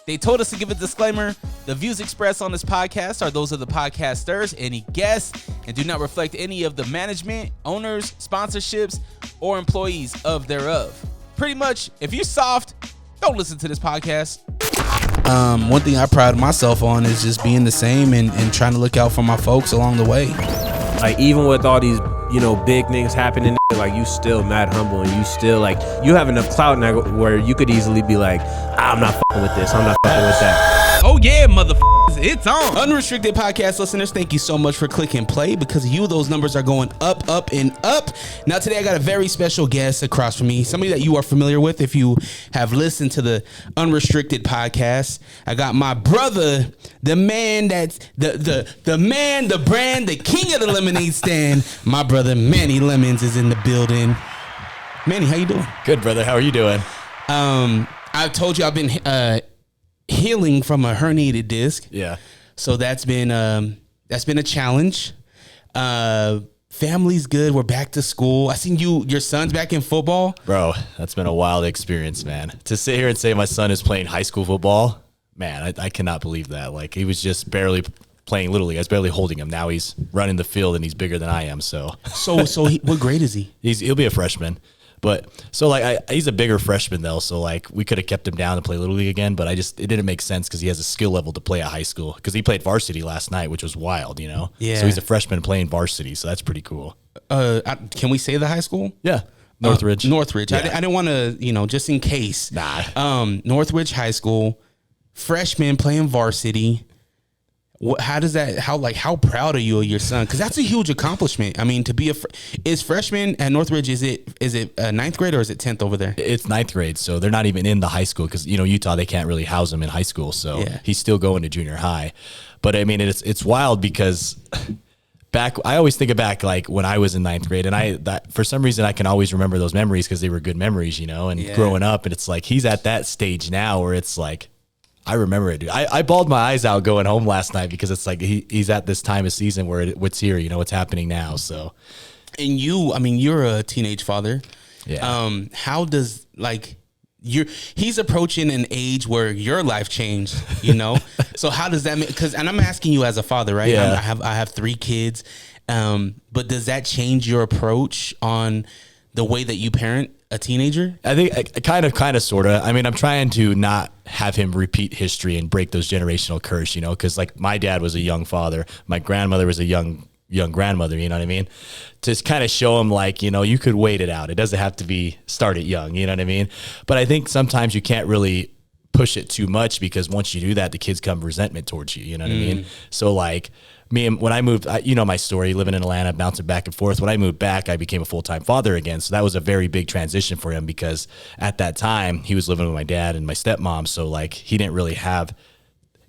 They told us to give a disclaimer. The views expressed on this podcast are those of the podcasters, any guests, and do not reflect any of the management, owners, sponsorships, or employees of thereof. Pretty much, if you're soft, don't listen to this podcast. One thing I pride myself on is just being the same and trying to look out for my folks along the way. Like, even with all these, big things happening, like, you still mad humble, and you still, like, you have enough clout now where you could easily be like, I'm not fucking with this, I'm not fucking with that. Oh yeah, motherfuckers, it's on. Unrestricted podcast listeners, thank you so much for clicking play. Because of you, those numbers are going up, up, and up. Now today I got a very special guest across from me, somebody that you are familiar with if you have listened to the Unrestricted podcast. I got my brother, the man that's the man, the brand, the king of the lemonade stand. My brother Manny Lemons is in the building. Manny, how you doing? Good, brother. How are you doing? I've told you I've been healing from a herniated disc. Yeah. So that's been a challenge. Family's good. We're back to school. I seen your son's back in football. Bro, that's been a wild experience, man. To sit here and say my son is playing high school football, man, I cannot believe that. Like, he was just barely playing Little League. I was barely holding him. Now he's running the field and he's bigger than I am. So what grade is he? He'll be a freshman. But so, like, he's a bigger freshman though, so like we could have kept him down to play Little League again, but it didn't make sense because he has a skill level to play at high school. Because he played varsity last night, which was wild, Yeah. So he's a freshman playing varsity, so that's pretty cool. Can we say the high school? Yeah, Northridge. Northridge. Yeah. I didn't want to, just in case. Nah. Northridge High School, freshman playing varsity. How does that? How proud are you of your son? Because that's a huge accomplishment. I mean, to be is freshman at Northridge. Is it ninth grade or is it 10th over there? It's ninth grade, so they're not even in the high school because Utah, they can't really house him in high school, so he's still going to junior high. But I mean, it's wild because I always think back like when I was in ninth grade, and for some reason I can always remember those memories because they were good memories, and growing up, and it's like he's at that stage now where it's like. I remember it, dude. I bawled my eyes out going home last night because it's like he's at this time of season where what's here, what's happening now. So, and you're a teenage father. Yeah. How does he's approaching an age where your life changed, So how does that make? And I'm asking you as a father, right? Yeah. I have 3 kids. But does that change your approach on the way that you parent a teenager? I think kind of, sort of. I mean, I'm trying to not have him repeat history and break those generational curse, because like my dad was a young father. My grandmother was a young grandmother, you know what I mean? To kind of show him like, you could wait it out. It doesn't have to be started young, you know what I mean? But I think sometimes you can't really push it too much because once you do that, the kids come resentment towards you, you know what I mean? So like, when I moved, my story, living in Atlanta, bouncing back and forth. When I moved back, I became a full-time father again. So that was a very big transition for him because at that time he was living with my dad and my stepmom. So like he didn't really have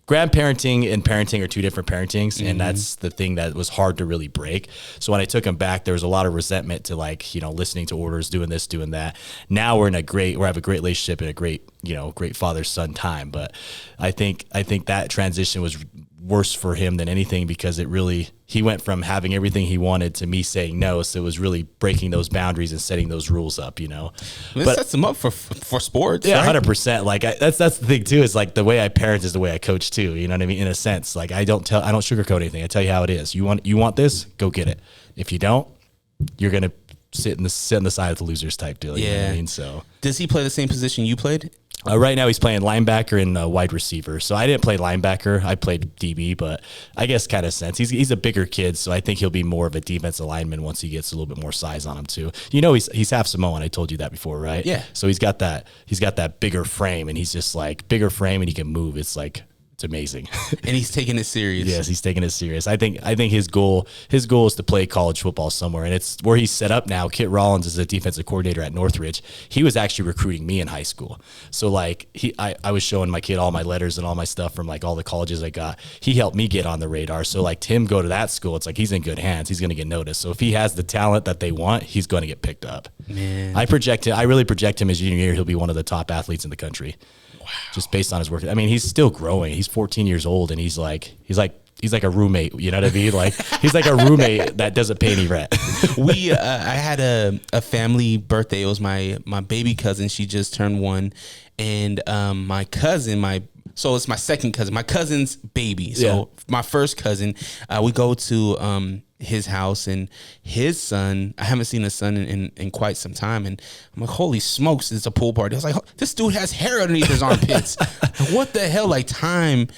grandparenting and parenting are 2 different parentings. And that's the thing that was hard to really break. So when I took him back, there was a lot of resentment to like, listening to orders, doing this, doing that. Now we have a great relationship and a great, great father-son time. But I think that transition was worse for him than anything because he went from having everything he wanted to me saying no. So it was really breaking those boundaries and setting those rules up, But sets him up for sports. Yeah, right? 100%. Like that's the thing too, is like the way I parent is the way I coach too. You know what I mean? In a sense, like I don't sugarcoat anything. I tell you how it is. You want this, go get it. If you don't, you're going to sit on the side of the losers type deal. You know what I mean? So does he play the same position you played? Right now he's playing linebacker and wide receiver. So I didn't play linebacker. I played DB, but I guess kind of sense. He's a bigger kid, so I think he'll be more of a defensive lineman once he gets a little bit more size on him too. He's half Samoan. I told you that before, right? Yeah. So he's got that bigger frame, and he's just like bigger frame, and he can move. It's like It's amazing. And he's taking it serious. Yes, he's taking it serious. I think his goal is to play college football somewhere, and it's where he's set up now. Kit Rollins is a defensive coordinator at Northridge. He was actually recruiting me in high school. So like I was showing my kid all my letters and all my stuff from like all the colleges I got. He helped me get on the radar. So like to him go to that school, it's like he's in good hands. He's going to get noticed. So if he has the talent that they want, he's going to get picked up. Man. I really project him as junior year. He'll be one of the top athletes in the country. Wow. Just based on his work. I mean, he's still growing. He's 14 years old, and he's like a roommate. You know what I mean? Like he's like a roommate that doesn't pay any rent. I had a family birthday. It was my baby cousin. She just turned 1, and my cousin, my So it's my second cousin, my cousin's baby. So my first cousin, we go to his house, and his son, I haven't seen his son in quite some time, and I'm like, holy smokes, it's a pool party. I was like, this dude has hair underneath his armpits. What the hell? Like time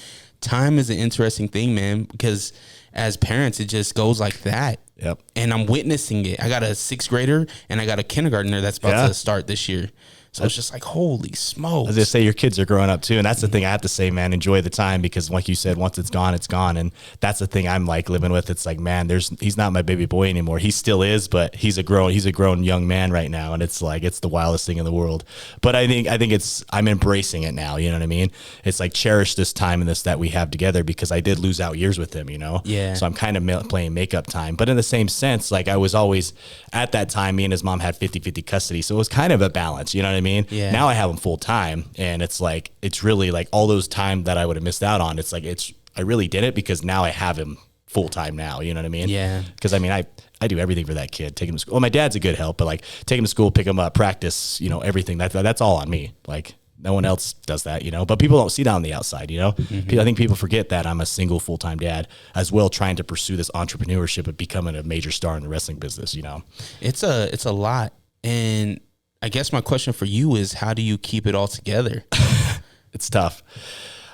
is an interesting thing, man, because as parents, it just goes like that. Yep. And I'm witnessing it. I got a 6th grader and I got a kindergartner that's about to start this year. So it's just like, holy smokes. As I say, your kids are growing up too. And that's the thing I have to say, man, enjoy the time, because like you said, once it's gone, it's gone. And that's the thing I'm like living with. It's like, man, he's not my baby boy anymore. He still is, but he's a grown young man right now. And it's like, it's the wildest thing in the world. But I think I'm embracing it now. You know what I mean? It's like, cherish this time and this that we have together, because I did lose out years with him, you know? Yeah. So I'm kind of playing makeup time. But in the same sense, like I was always at that time, me and his mom had 50-50 custody. So it was kind of a balance. You know what I mean? Yeah. Now I have him full time, and it's like, it's really like all those time that I would have missed out on. It's like, I really did it because now I have him full time now. You know what I mean? Yeah. Because I mean, I do everything for that kid. Take him to school. Well, my dad's a good help, but like take him to school, pick him up, practice, you know, everything. That's all on me. Like no one else does that, you know. But people don't see that on the outside, you know. I think people forget that I'm a single full-time dad as well, trying to pursue this entrepreneurship of becoming a major star in the wrestling business. You know, it's a lot. And I guess my question for you is, how do you keep it all together? It's tough.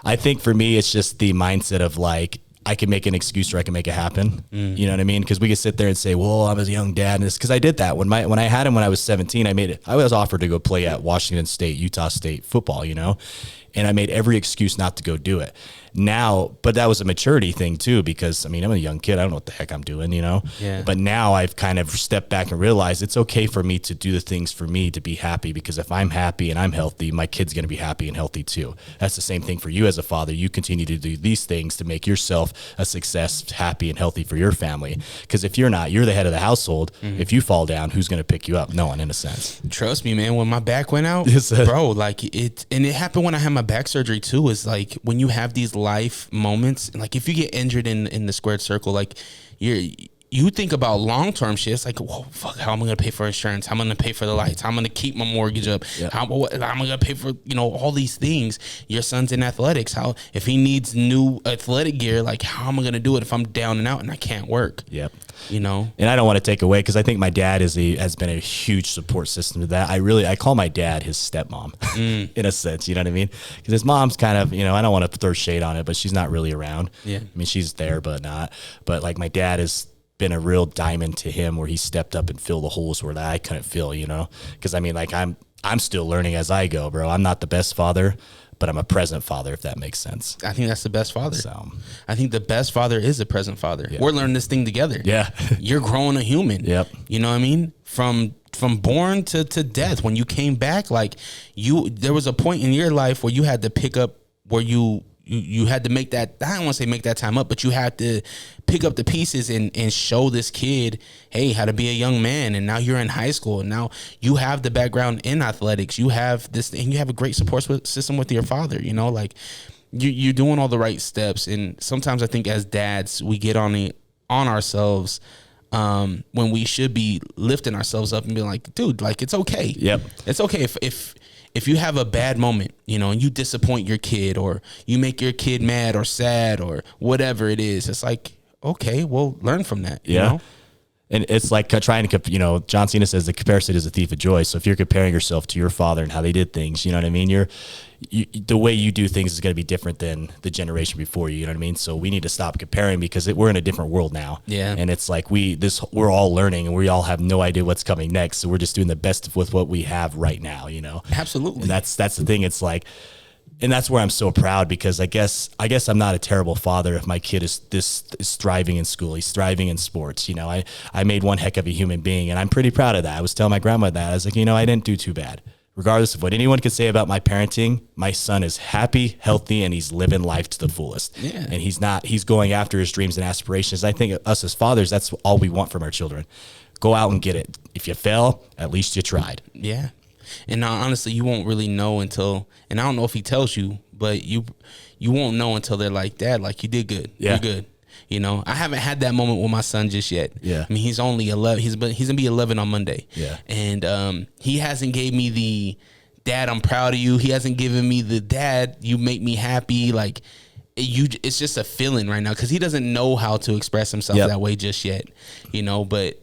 I think for me, it's just the mindset of like, I can make an excuse or I can make it happen. You know what I mean? Because we could sit there and say, well, I'm a young dad. And because I did that when I had him when I was 17, I was offered to go play at Washington State, Utah State football, you know, and I made every excuse not to go do it. Now, but that was a maturity thing too, because I mean, I'm a young kid. I don't know what the heck I'm doing, you know? Yeah. But now I've kind of stepped back and realized it's okay for me to do the things for me to be happy, because if I'm happy and I'm healthy, my kid's going to be happy and healthy too. That's the same thing for you as a father. You continue to do these things to make yourself a success, happy and healthy for your family. Because if you're not, you're the head of the household. If you fall down, who's going to pick you up? No one, in a sense. Trust me, man, when my back went out, Yes, bro, like it happened when I had my back surgery too, is like when you have these life moments, and like if you get injured in the squared circle, like you think about long-term shit. It's like, whoa, fuck, how am I going to pay for insurance? How am I going to pay for the lights? How am I going to keep my mortgage up? How am I going to pay for, you know, all these things? Your son's in athletics. How, if he needs new athletic gear, like how am I going to do it if I'm down and out and I can't work? Yep. You know? And I don't want to take away, because I think my dad has been a huge support system to that. I call my dad his stepmom in a sense, you know what I mean? Because his mom's kind of, you know, I don't want to throw shade on it, but she's not really around. Yeah. I mean, she's there, but not. But like my dad has been a real diamond to him, where he stepped up and filled the holes where I couldn't fill, you know? Because I mean, like I'm still learning as I go, bro. I'm not the best father, but I'm a present father, if that makes sense. I think that's the best father. So I think the best father is a present father. Yeah. We're learning this thing together. Yeah. You're growing a human. Yep. You know what I mean? From born to death. When you came back, like there was a point in your life where you had to pick up, where you had to make that, I don't want to say make that time up, but you had to pick up the pieces and show this kid, hey, how to be a young man. And now you're in high school, and now you have the background in athletics. You have this, and you have a great support system with your father, you know, like you're doing all the right steps. And sometimes I think as dads, we get on ourselves when we should be lifting ourselves up and being like, dude, like it's okay. Yep. It's okay if you have a bad moment, you know, and you disappoint your kid, or you make your kid mad or sad or whatever it is, it's like, okay, well, learn from that. You know? And it's like trying to, you know, John Cena says the comparison is a thief of joy. So if you're comparing yourself to your father and how they did things, you know what I mean? The way you do things is going to be different than the generation before you know what I mean? So we need to stop comparing, because we're in a different world now. Yeah. And it's like we're all learning, and we all have no idea what's coming next. So we're just doing the best with what we have right now, you know? Absolutely. And that's the thing. It's like, and that's where I'm so proud, because I guess I'm not a terrible father if my kid is thriving in school. He's thriving in sports. You know, I made one heck of a human being, and I'm pretty proud of that. I was telling my grandma that. I was like, you know, I didn't do too bad. Regardless of what anyone could say about my parenting, my son is happy, healthy, and he's living life to the fullest. Yeah. And he's going after his dreams and aspirations. I think us as fathers, that's all we want from our children. Go out and get it. If you fail, at least you tried. Yeah. And honestly, you won't really know until, and I don't know if he tells you, but you won't know until they're like, Dad, like you did good. Yeah. You're good. You know, I haven't had that moment with my son just yet. Yeah. I mean, he's only 11. He's gonna be 11 on Monday. Yeah. And he hasn't gave me Dad, I'm proud of you. He hasn't given me the dad, you make me happy. Like, it's just a feeling right now because he doesn't know how to express himself that way just yet, you know. But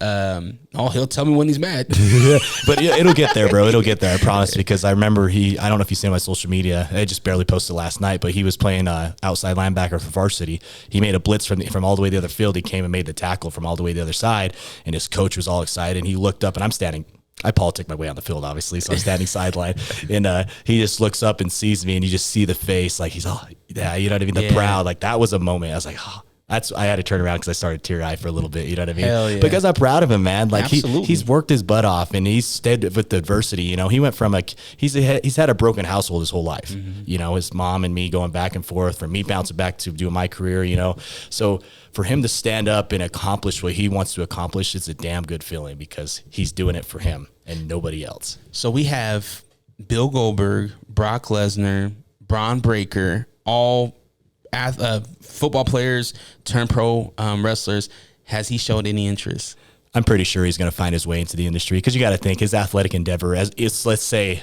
he'll tell me when he's mad. But it'll get there, bro. It'll get there, I promise. Because I remember I don't know if you see my social media. I just barely posted last night, but he was playing outside linebacker for varsity. He made a blitz from all the way to the other field. He came and made the tackle from all the way to the other side, and his coach was all excited. And he looked up, and I'm standing. I politic my way on the field, obviously, so I'm standing sideline, and he just looks up and sees me, and you just see the face, like he's all, yeah, you know what I mean, the proud, like that was a moment. I was like, oh, I had to turn around because I started tear-eyed for a little bit, you know what I mean? Hell yeah. Because I'm proud of him, man. Like he's worked his butt off, and he's stayed with the adversity. You know, he went from he's had a broken household his whole life. You know, his mom and me going back and forth, from me bouncing back to doing my career. You know, so for him to stand up and accomplish what he wants to accomplish, it's a damn good feeling because he's doing it for him and nobody else. So we have Bill Goldberg, Brock Lesnar, Braun Breaker, all football players turned pro wrestlers. Has he showed any interest? I'm pretty sure he's going to find his way into the industry because you got to think his athletic endeavor let's say,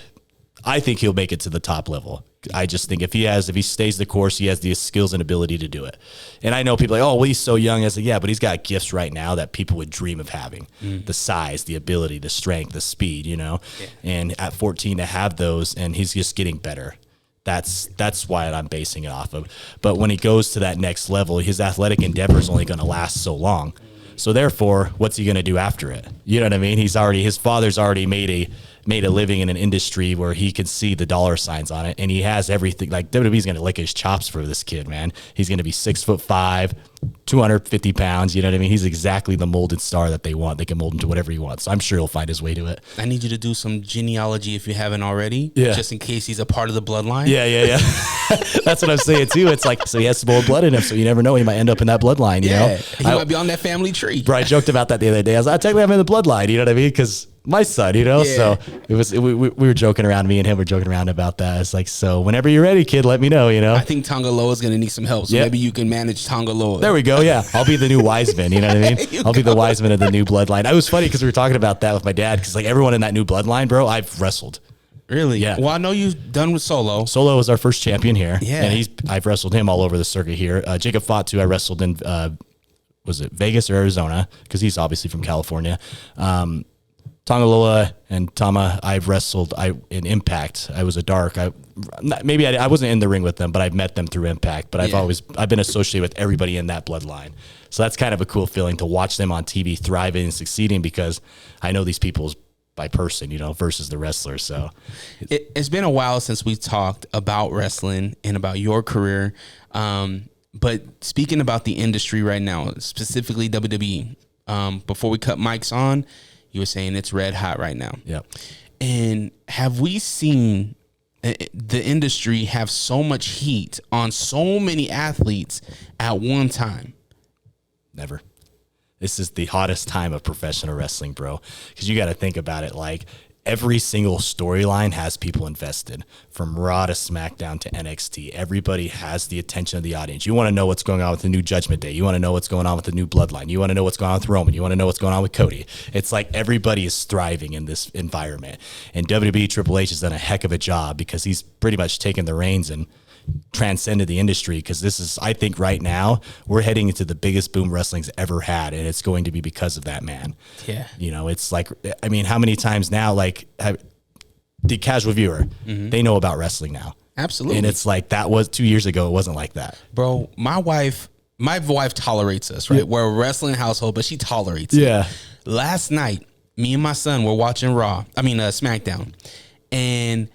I think he'll make it to the top level. I just think if he stays the course, he has the skills and ability to do it. And I know people are like, oh, well, he's so young. I say, yeah, but he's got gifts right now that people would dream of having. The size, the ability, the strength, the speed, you know. Yeah. And at 14 to have those, and he's just getting better. That's why I'm basing it off of. But when he goes to that next level, his athletic endeavor is only going to last so long. So therefore, what's he going to do after it? You know what I mean? His father's already made a living in an industry where he can see the dollar signs on it, and he has everything. Like WWE's going to lick his chops for this kid, man. He's going to be 6'5", 250 pounds. You know what I mean? He's exactly the molded star that they want. They can mold him to whatever he wants. So I'm sure he'll find his way to it. I need you to do some genealogy if you haven't already, just in case he's a part of the bloodline. Yeah. That's what I'm saying too. It's like, so he has some old blood in him, so you never know, he might end up in that bloodline. You know, he might be on that family tree. Bro, I joked about that the other day. I was like, technically I'm in the bloodline. You know what I mean? Because my son, you know, so we were joking around. Me and him were joking around about that. It's like, so whenever you're ready, kid, let me know. You know, I think Tongaloa is going to need some help, so maybe you can manage Tongaloa. There we go. Yeah, I'll be the new Wiseman. You know what I mean? I'll be the Wiseman of the new bloodline. It was funny because we were talking about that with my dad because like everyone in that new bloodline, bro, I've wrestled. Really? Yeah. Well, I know you've done with Solo. Solo was our first champion here. Yeah. And I've wrestled him all over the circuit here. Jacob Fatu, I wrestled in, was it Vegas or Arizona? Because he's obviously from California. Tongaloa and Tama, I've wrestled in Impact. I was a dark. I wasn't in the ring with them, but I've met them through Impact. But I've been associated with everybody in that bloodline. So that's kind of a cool feeling to watch them on TV thriving and succeeding because I know these people's by person, you know, versus the wrestlers. So it's been a while since we talked about wrestling and about your career. But speaking about the industry right now, specifically WWE, before we cut mics on, you were saying it's red hot right now. Yep. And have we seen the industry have so much heat on so many athletes at one time? Never. This is the hottest time of professional wrestling, bro. Because you got to think about it. Like every single storyline has people invested, from Raw to SmackDown to NXT. Everybody has the attention of the audience. You want to know what's going on with the new Judgment Day. You want to know what's going on with the new Bloodline. You want to know what's going on with Roman. You want to know what's going on with Cody. It's like everybody is thriving in this environment. And WWE Triple H has done a heck of a job because he's pretty much taken the reins and transcended the industry, because this is, I think right now we're heading into the biggest boom wrestling's ever had, and it's going to be because of that man. Yeah. You know, it's like, I mean, how many times now, like the casual viewer, they know about wrestling now. Absolutely. And it's like, that was 2 years ago. It wasn't like that. Bro, my wife tolerates us, right? Yeah. We're a wrestling household, but she tolerates it. Last night, me and my son were watching SmackDown, and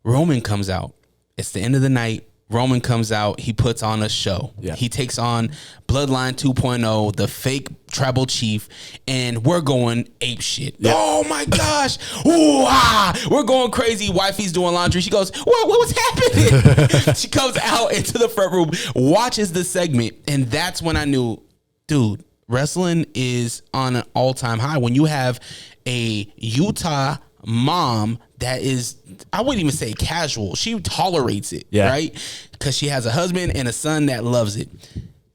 Roman comes out. It's the end of the night. Roman comes out. He puts on a show. Yeah. He takes on Bloodline 2.0, the fake tribal chief, and we're going ape shit. Yeah. Oh my gosh. Ooh, we're going crazy. Wifey's doing laundry. She goes, what was happening? She comes out into the front room, watches the segment, and that's when I knew, dude, wrestling is on an all-time high. When you have a Utah mom that is, I wouldn't even say casual. She tolerates it, right? Because she has a husband and a son that loves it.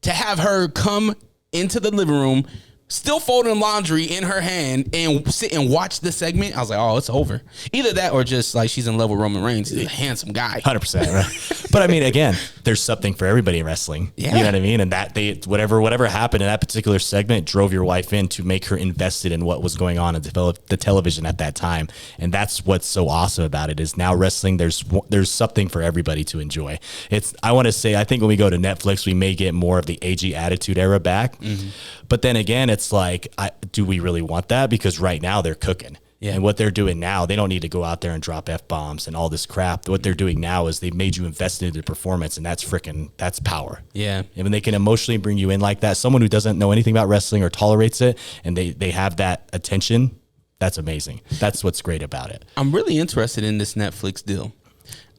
To have her come into the living room, still folding laundry in her hand and sit and watch the segment, I was like, oh, it's over. Either that or just like she's in love with Roman Reigns. He's a handsome guy. 100%, right? But I mean, again, there's something for everybody in wrestling. Yeah. You know what I mean? And that whatever happened in that particular segment drove your wife in to make her invested in what was going on and develop the television at that time. And that's what's so awesome about it is now wrestling, there's something for everybody to enjoy. I want to say, I think when we go to Netflix, we may get more of the AG Attitude Era back. Mm-hmm. But then again, it's like, do we really want that? Because right now they're cooking. Yeah. And what they're doing now, they don't need to go out there and drop F-bombs and all this crap. What they're doing now is they've made you invest into their performance, and that's power. Yeah. And when they can emotionally bring you in like that, someone who doesn't know anything about wrestling or tolerates it, and they have that attention, that's amazing. That's what's great about it. I'm really interested in this Netflix deal.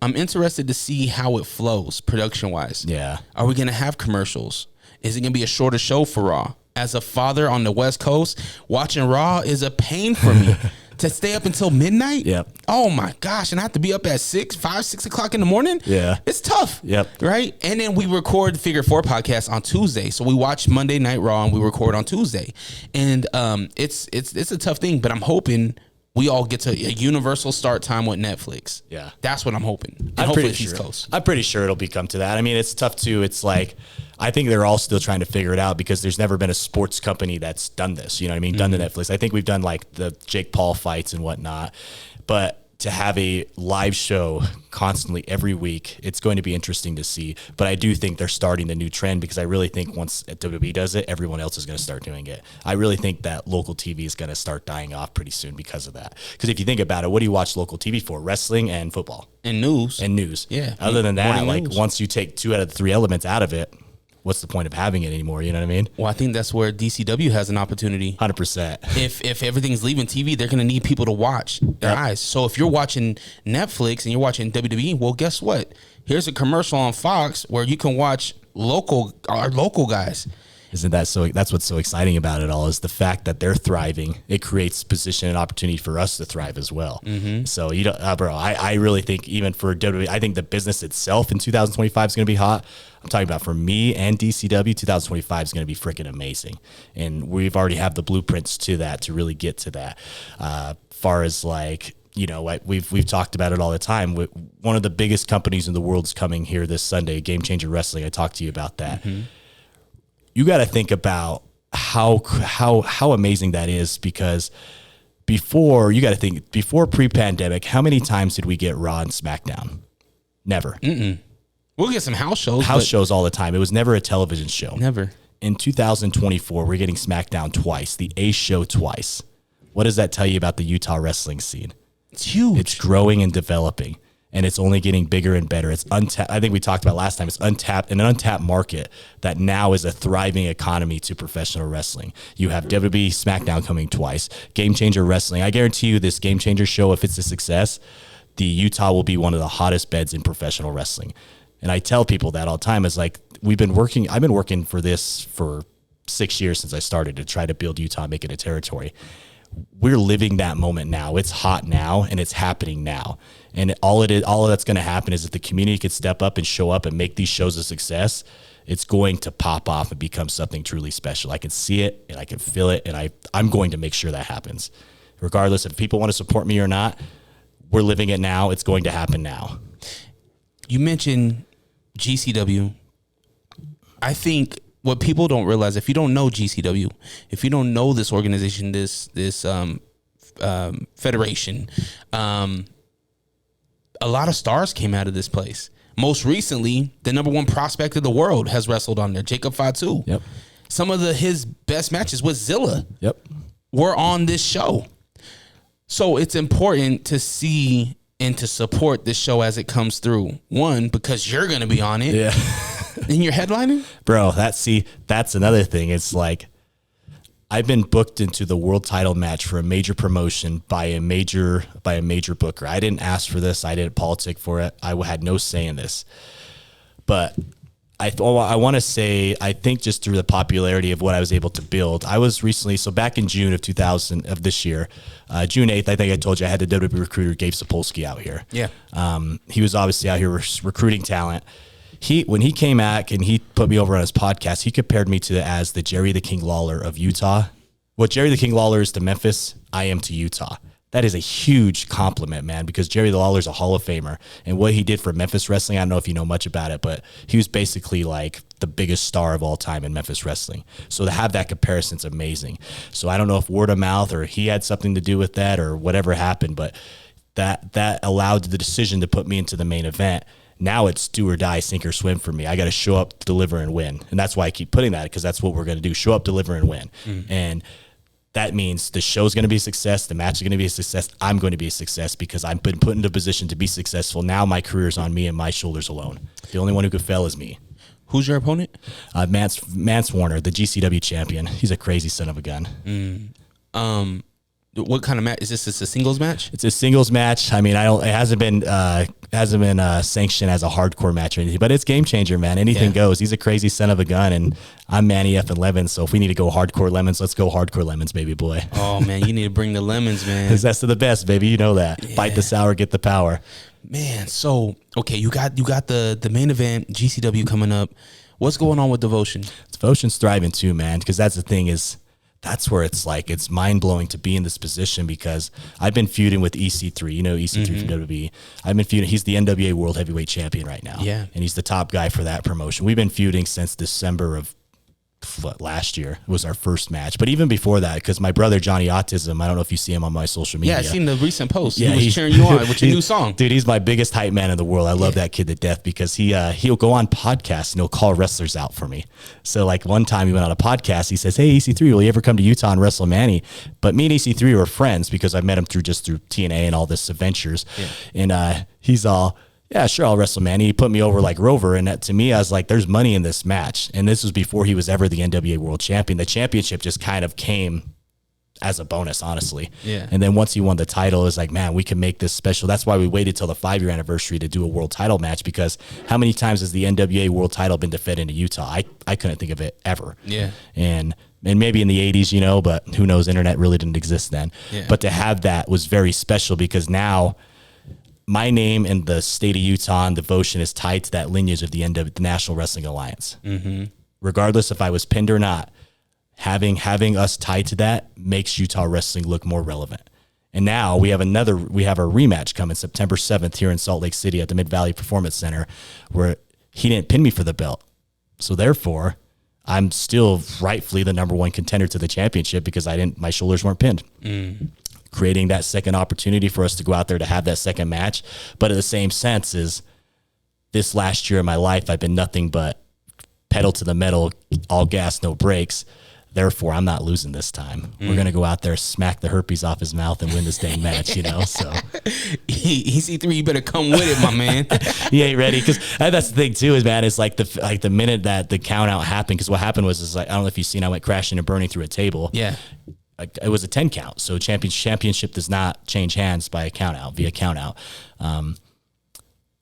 I'm interested to see how it flows production-wise. Yeah. Are we going to have commercials? Is it going to be a shorter show for Raw? As a father on the West Coast, watching Raw is a pain for me. To stay up until midnight? Yep. Oh my gosh. And I have to be up at 6 o'clock in the morning? Yeah. It's tough. Yep. Right? And then we record Figure 4 podcast on Tuesday. So we watch Monday Night Raw and we record on Tuesday. And it's a tough thing, but I'm hoping we all get to a universal start time with Netflix. Yeah. That's what I'm hoping. And I'm hopefully pretty it's sure. East Coast. I'm pretty sure it'll become to that. I mean, it's tough too. It's like, I think they're all still trying to figure it out because there's never been a sports company that's done this. You know what I mean? Done to Netflix. I think we've done like the Jake Paul fights and whatnot, but to have a live show constantly every week, it's going to be interesting to see. But I do think they're starting the new trend because I really think once WWE does it, everyone else is going to start doing it. I really think that local TV is going to start dying off pretty soon because of that. Because if you think about it, what do you watch local TV for? Wrestling and football. And news. Yeah. Other than that, like once you take 2 out of the 3 elements out of it, what's the point of having it anymore? You know what I mean? Well, I think that's where DCW has an opportunity. 100%. If everything's leaving TV, they're going to need people to watch their eyes. So if you're watching Netflix and you're watching WWE, well, guess what? Here's a commercial on Fox where you can watch our local guys. Isn't that so? That's what's so exciting about it all is the fact that they're thriving. It creates position and opportunity for us to thrive as well. Mm-hmm. So you don't, bro. I really think even for WWE, I think the business itself in 2025 is going to be hot. I'm talking about for me and DCW, 2025 is going to be freaking amazing, and we've already have the blueprints to that to really get to that. Far as like. You know, we've talked about it all the time. One of the biggest companies in the world is coming here this Sunday, Game Changer Wrestling. I talked to you about that. Mm-hmm. You got to think about how amazing that is because before pre-pandemic, how many times did we get Raw and SmackDown? Never. We'll get some house shows. House shows all the time. It was never a television show. Never. In 2024, we're getting SmackDown twice, the Ace show twice. What does that tell you about the Utah wrestling scene? It's huge. It's growing and developing, and it's only getting bigger and better. It's untapped. I think we talked about last time. It's untapped, an untapped market that now is a thriving economy to professional wrestling. You have WWE SmackDown coming twice. Game Changer Wrestling. I guarantee you this Game Changer show, if it's a success, the Utah will be one of the hottest beds in professional wrestling. And I tell people that all the time. It's like I've been working for this for 6 years since I started to try to build Utah, make it a territory. We're living that moment now. It's hot now and it's happening now. And all that's going to happen is if the community could step up and show up and make these shows a success, it's going to pop off and become something truly special. I can see it and I can feel it. And I'm going to make sure that happens. Regardless if people want to support me or not, we're living it now. It's going to happen now. You mentioned GCW. I think what people don't realize, if you don't know GCW, if you don't know this organization, this federation, a lot of stars came out of this place. Most recently, the #1 prospect of the world has wrestled on there, Jacob Fatu. Yep. Some of his best matches with Zilla were on this show. So it's important to see and to support this show as it comes through. One, because you're going to be on it. Yeah. And you're headlining? Bro, that's another thing. It's like I've been booked into the world title match for a major promotion by a major booker. I didn't ask for this. I didn't politic for it. I had no say in this. But I want to say, I think just through the popularity of what I was able to build, I was recently, so back in June of this year, June 8th, I think I told you I had the WWE recruiter, Gabe Sapolsky, out here. Yeah. He was obviously out here recruiting talent. When he came back and he put me over on his podcast, he compared me as the Jerry the King Lawler of Utah What Jerry the King Lawler is to Memphis, I am to Utah. That is a huge compliment, man, because Jerry the Lawler's a Hall of Famer. And what he did for Memphis wrestling, I don't know if you know much about it, but he was basically like the biggest star of all time in Memphis wrestling. So to have that comparison is amazing. So I don't know if word of mouth or he had something to do with that or whatever happened, but that allowed the decision to put me into the main event. Now it's do or die, sink or swim for me. I got to show up, deliver, and win. And that's why I keep putting that, because that's what we're going to do. Show up, deliver, and win. And that means the show's going to be a success. The match is going to be a success. I'm going to be a success because I've been put into a position to be successful. Now my career is on me and my shoulders alone. The only one who could fail is me. Who's your opponent? Mance Warner, the GCW champion. He's a crazy son of a gun. What kind of match is this? Is a singles match? It's a singles match. I mean, it hasn't been sanctioned as a hardcore match or anything, but it's game changer, man. Anything goes. He's a crazy son of a gun, and I'm Manny F and Lemons. So if we need to go hardcore Lemons, let's go hardcore Lemons, baby boy. Oh man, you need to bring the lemons, man. Because that's the best, baby. You know that. Yeah. Fight the sour, get the power. Man, so okay, you got the main event, GCW coming up. What's going on with Devotion? Devotion's thriving too, man. Because that's the thing is. That's where it's like, it's mind blowing to be in this position, because I've been feuding with EC3, you know, EC3 from WWE. I've been feuding. He's the NWA World Heavyweight Champion right now. Yeah. And he's the top guy for that promotion. We've been feuding since December of last year was our first match. But even before that, because my brother, Johnny Autism, I don't know if you see him on my social media. Yeah, I seen the recent post. Yeah, he was cheering you on with your new song. Dude, he's my biggest hype man in the world. I love that kid to death, because he'll go on podcasts and he'll call wrestlers out for me. So like one time he went on a podcast, he says, "Hey, EC3, will you ever come to Utah and Wrestlemania?" But me and EC3 were friends because I met him through TNA and all this adventures. Yeah. And he's all, "Yeah, sure, I'll Wrestlemania." He put me over like Rover, and that, to me, I was like, there's money in this match. And this was before he was ever the NWA World Champion. The championship just kind of came as a bonus, honestly. Yeah. And then once he won the title, it was like, man, we can make this special. That's why we waited till the 5-year anniversary to do a world title match, because how many times has the NWA World title been defended in Utah? I couldn't think of it ever. Yeah. And maybe in the 80s, you know, but who knows? Internet really didn't exist then. Yeah. But to have that was very special, because now my name in the state of Utah and Devotion is tied to that lineage of the National Wrestling Alliance. Mm-hmm. Regardless if I was pinned or not, having us tied to that makes Utah wrestling look more relevant. And now we have a rematch coming September 7th here in Salt Lake City at the Mid-Valley Performance Center, where he didn't pin me for the belt. So therefore, I'm still rightfully the number one contender to the championship, because my shoulders weren't pinned. Creating that second opportunity for us to go out there to have that second match. But in the same sense is, this last year of my life, I've been nothing but pedal to the metal, all gas, no brakes. Therefore, I'm not losing this time. We're going to go out there, smack the herpes off his mouth, and win this dang match, you know? So EC3, you better come with it, my man. He ain't ready. Because that's the thing, too, is, man, it's like the minute that the count out happened, because what happened was, like, I don't know if you've seen, I went crashing and burning through a table. Yeah. It was a 10 count. So championship does not change hands by a count out, via count out.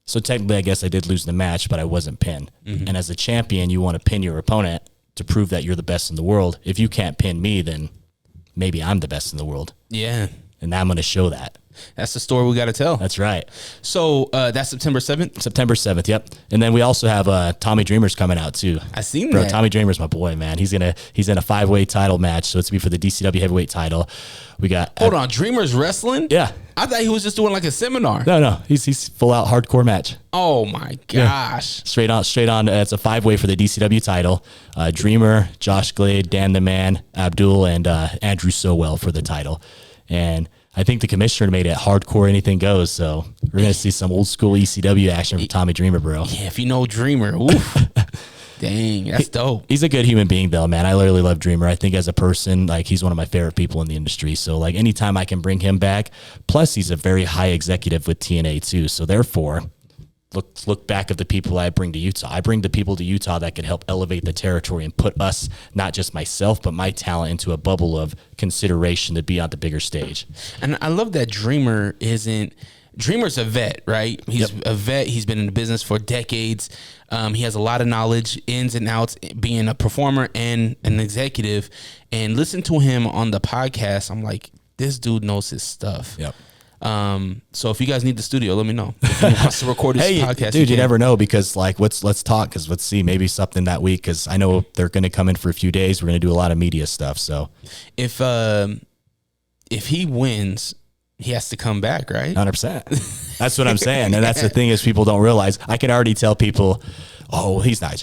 So technically, I guess I did lose the match, but I wasn't pinned. And as a champion, you want to pin your opponent to prove that you're the best in the world. If you can't pin me, then maybe I'm the best in the world. Yeah. And I'm going to show that. That's the story we got to tell. That's right. So that's September 7th? September 7th, yep. And then we also have Tommy Dreamer's coming out too. I seen Bro, that. Tommy Dreamer's my boy, man. He's in a 5-way title match, so it's to be for the DCW heavyweight title. We got Hold on, Dreamer's wrestling? Yeah. I thought he was just doing like a seminar. No. He's full out hardcore match. Oh my gosh. Yeah. Straight on. It's a 5-way for the DCW title. Dreamer, Josh Glade, Dan the Man, Abdul, and Andrew Sowell for the title. And I think the commissioner made it hardcore, anything goes. So we're going to see some old school ECW action from Tommy Dreamer, bro. Yeah, if you know Dreamer, oof. Dang, that's dope. He's a good human being, though, man. I literally love Dreamer. I think as a person, like, he's one of my favorite people in the industry. So, like, anytime I can bring him back, plus he's a very high executive with TNA, too. So, therefore, look back at the people I bring to Utah. I bring the people to Utah that could help elevate the territory and put us, not just myself, but my talent, into a bubble of consideration to be on the bigger stage. And I love that Dreamer's a vet, right? He's a vet. He's been in the business for decades. He has a lot of knowledge, ins and outs, being a performer and an executive. And listen to him on the podcast, I'm like, this dude knows his stuff. Yep. So if you guys need the studio, let me know. If you want to record this Hey, podcast, dude, you never know, because like let's talk, because let's see, maybe something that week, because I know they're going to come in for a few days. We're going to do a lot of media stuff. So if he wins, he has to come back, right? 100%. That's what I'm saying. And that's the thing, is people don't realize. I can already tell people, oh, he's not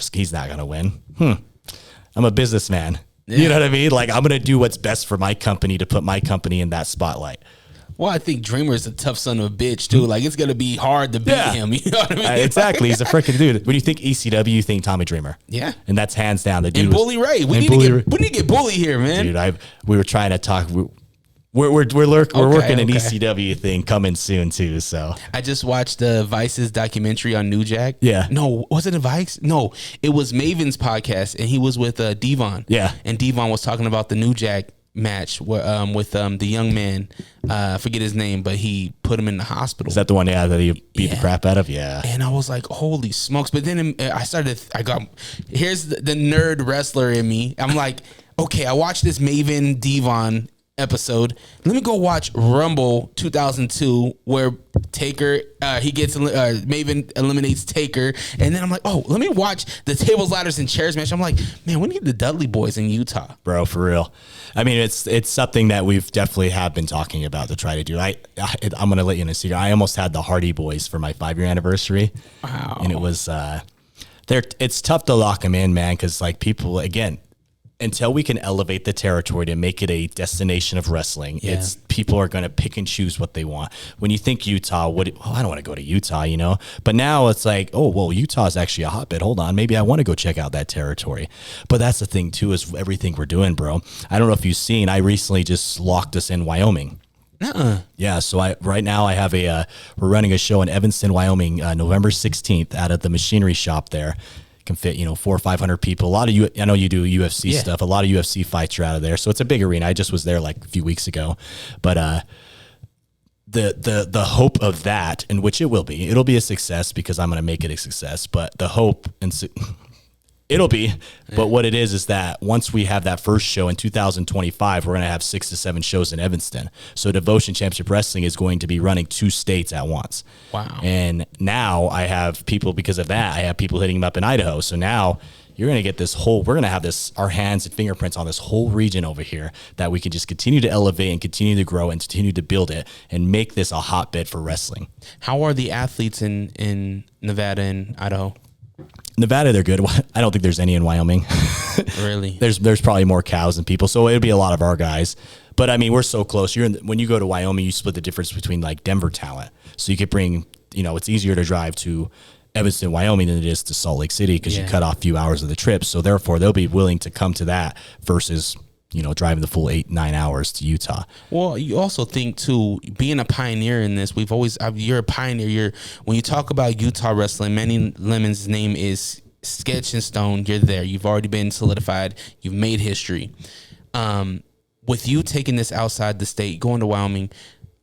going to win. I'm a businessman. Yeah. You know what I mean? Like, I'm going to do what's best for my company to put my company in that spotlight. Well, I think Dreamer's a tough son of a bitch too. Like, it's gonna be hard to beat him. You know what I mean? Exactly. He's a freaking dude. When you think ECW, you think Tommy Dreamer. Yeah, and that's hands down the dude. And Bully Ray. We need to get Bully here, man. Dude, we were trying to talk. We're working an ECW thing coming soon too. So I just watched Vice's documentary on New Jack. Yeah. No, was it a Vice? No, it was Maven's podcast, and he was with Devon. Yeah. And Devon was talking about the New Jack match with the young man. I forget his name, but he put him in the hospital. Is that the one? Yeah, that he beat the crap out of. Yeah. And I was like, holy smokes! But then here's the nerd wrestler in me. I'm like, okay, I watched this Maven Devon episode. Let me go watch Rumble 2002, where Taker Maven eliminates Taker, and then I'm like, oh, let me watch the tables, ladders, and chairs match. I'm like, man, we need the Dudley Boys in Utah, bro, for real. I mean, it's something that we've definitely have been talking about to try to do. I'm gonna let you in a secret. I almost had the Hardy Boys for my 5-year anniversary. Wow. And it was it's tough to lock them in, man, because like people, again, until we can elevate the territory to make it a destination of wrestling, it's people are going to pick and choose what they want. When you think Utah, I don't want to go to Utah, you know? But now it's like, oh, well, Utah is actually a hotbed. Hold on. Maybe I want to go check out that territory. But that's the thing too, is everything we're doing, bro. I don't know if you've seen, I recently just locked us in Wyoming. Yeah, so right now I have we're running a show in Evanston, Wyoming, November 16th out of the machinery shop there. Can fit 400 or 500 people. A lot of I know you do UFC stuff. A lot of UFC fights are out of there, so it's a big arena. I just was there like a few weeks ago, but the hope of that, and which it'll be a success, because I'm going to make it a success. But the hope it'll be, but what it is that once we have that first show in 2025, we're going to have 6 to 7 shows in Evanston. So Devotion Championship Wrestling is going to be running 2 states at once. Wow. And now I have people, because of that, I have people hitting them up in Idaho. So now you're going to get we're going to have our hands and fingerprints on this whole region over here that we can just continue to elevate and continue to grow and continue to build it and make this a hotbed for wrestling. How are the athletes in Nevada and Idaho? Nevada, they're good. I don't think there's any in Wyoming. Really? There's probably more cows than people, so it'll be a lot of our guys. But I mean, we're so close. When you go to Wyoming, you split the difference between like Denver talent. So you could bring, it's easier to drive to Evanston, Wyoming than it is to Salt Lake City, because you cut off a few hours of the trip. So therefore, they'll be willing to come to that versus driving the full 8-9 hours to Utah. Well, you also think too, being a pioneer in this, you're a pioneer. When you talk about Utah wrestling, Manny Lemons' name is sketched in stone. You're there. You've already been solidified. You've made history. With you taking this outside the state, going to Wyoming,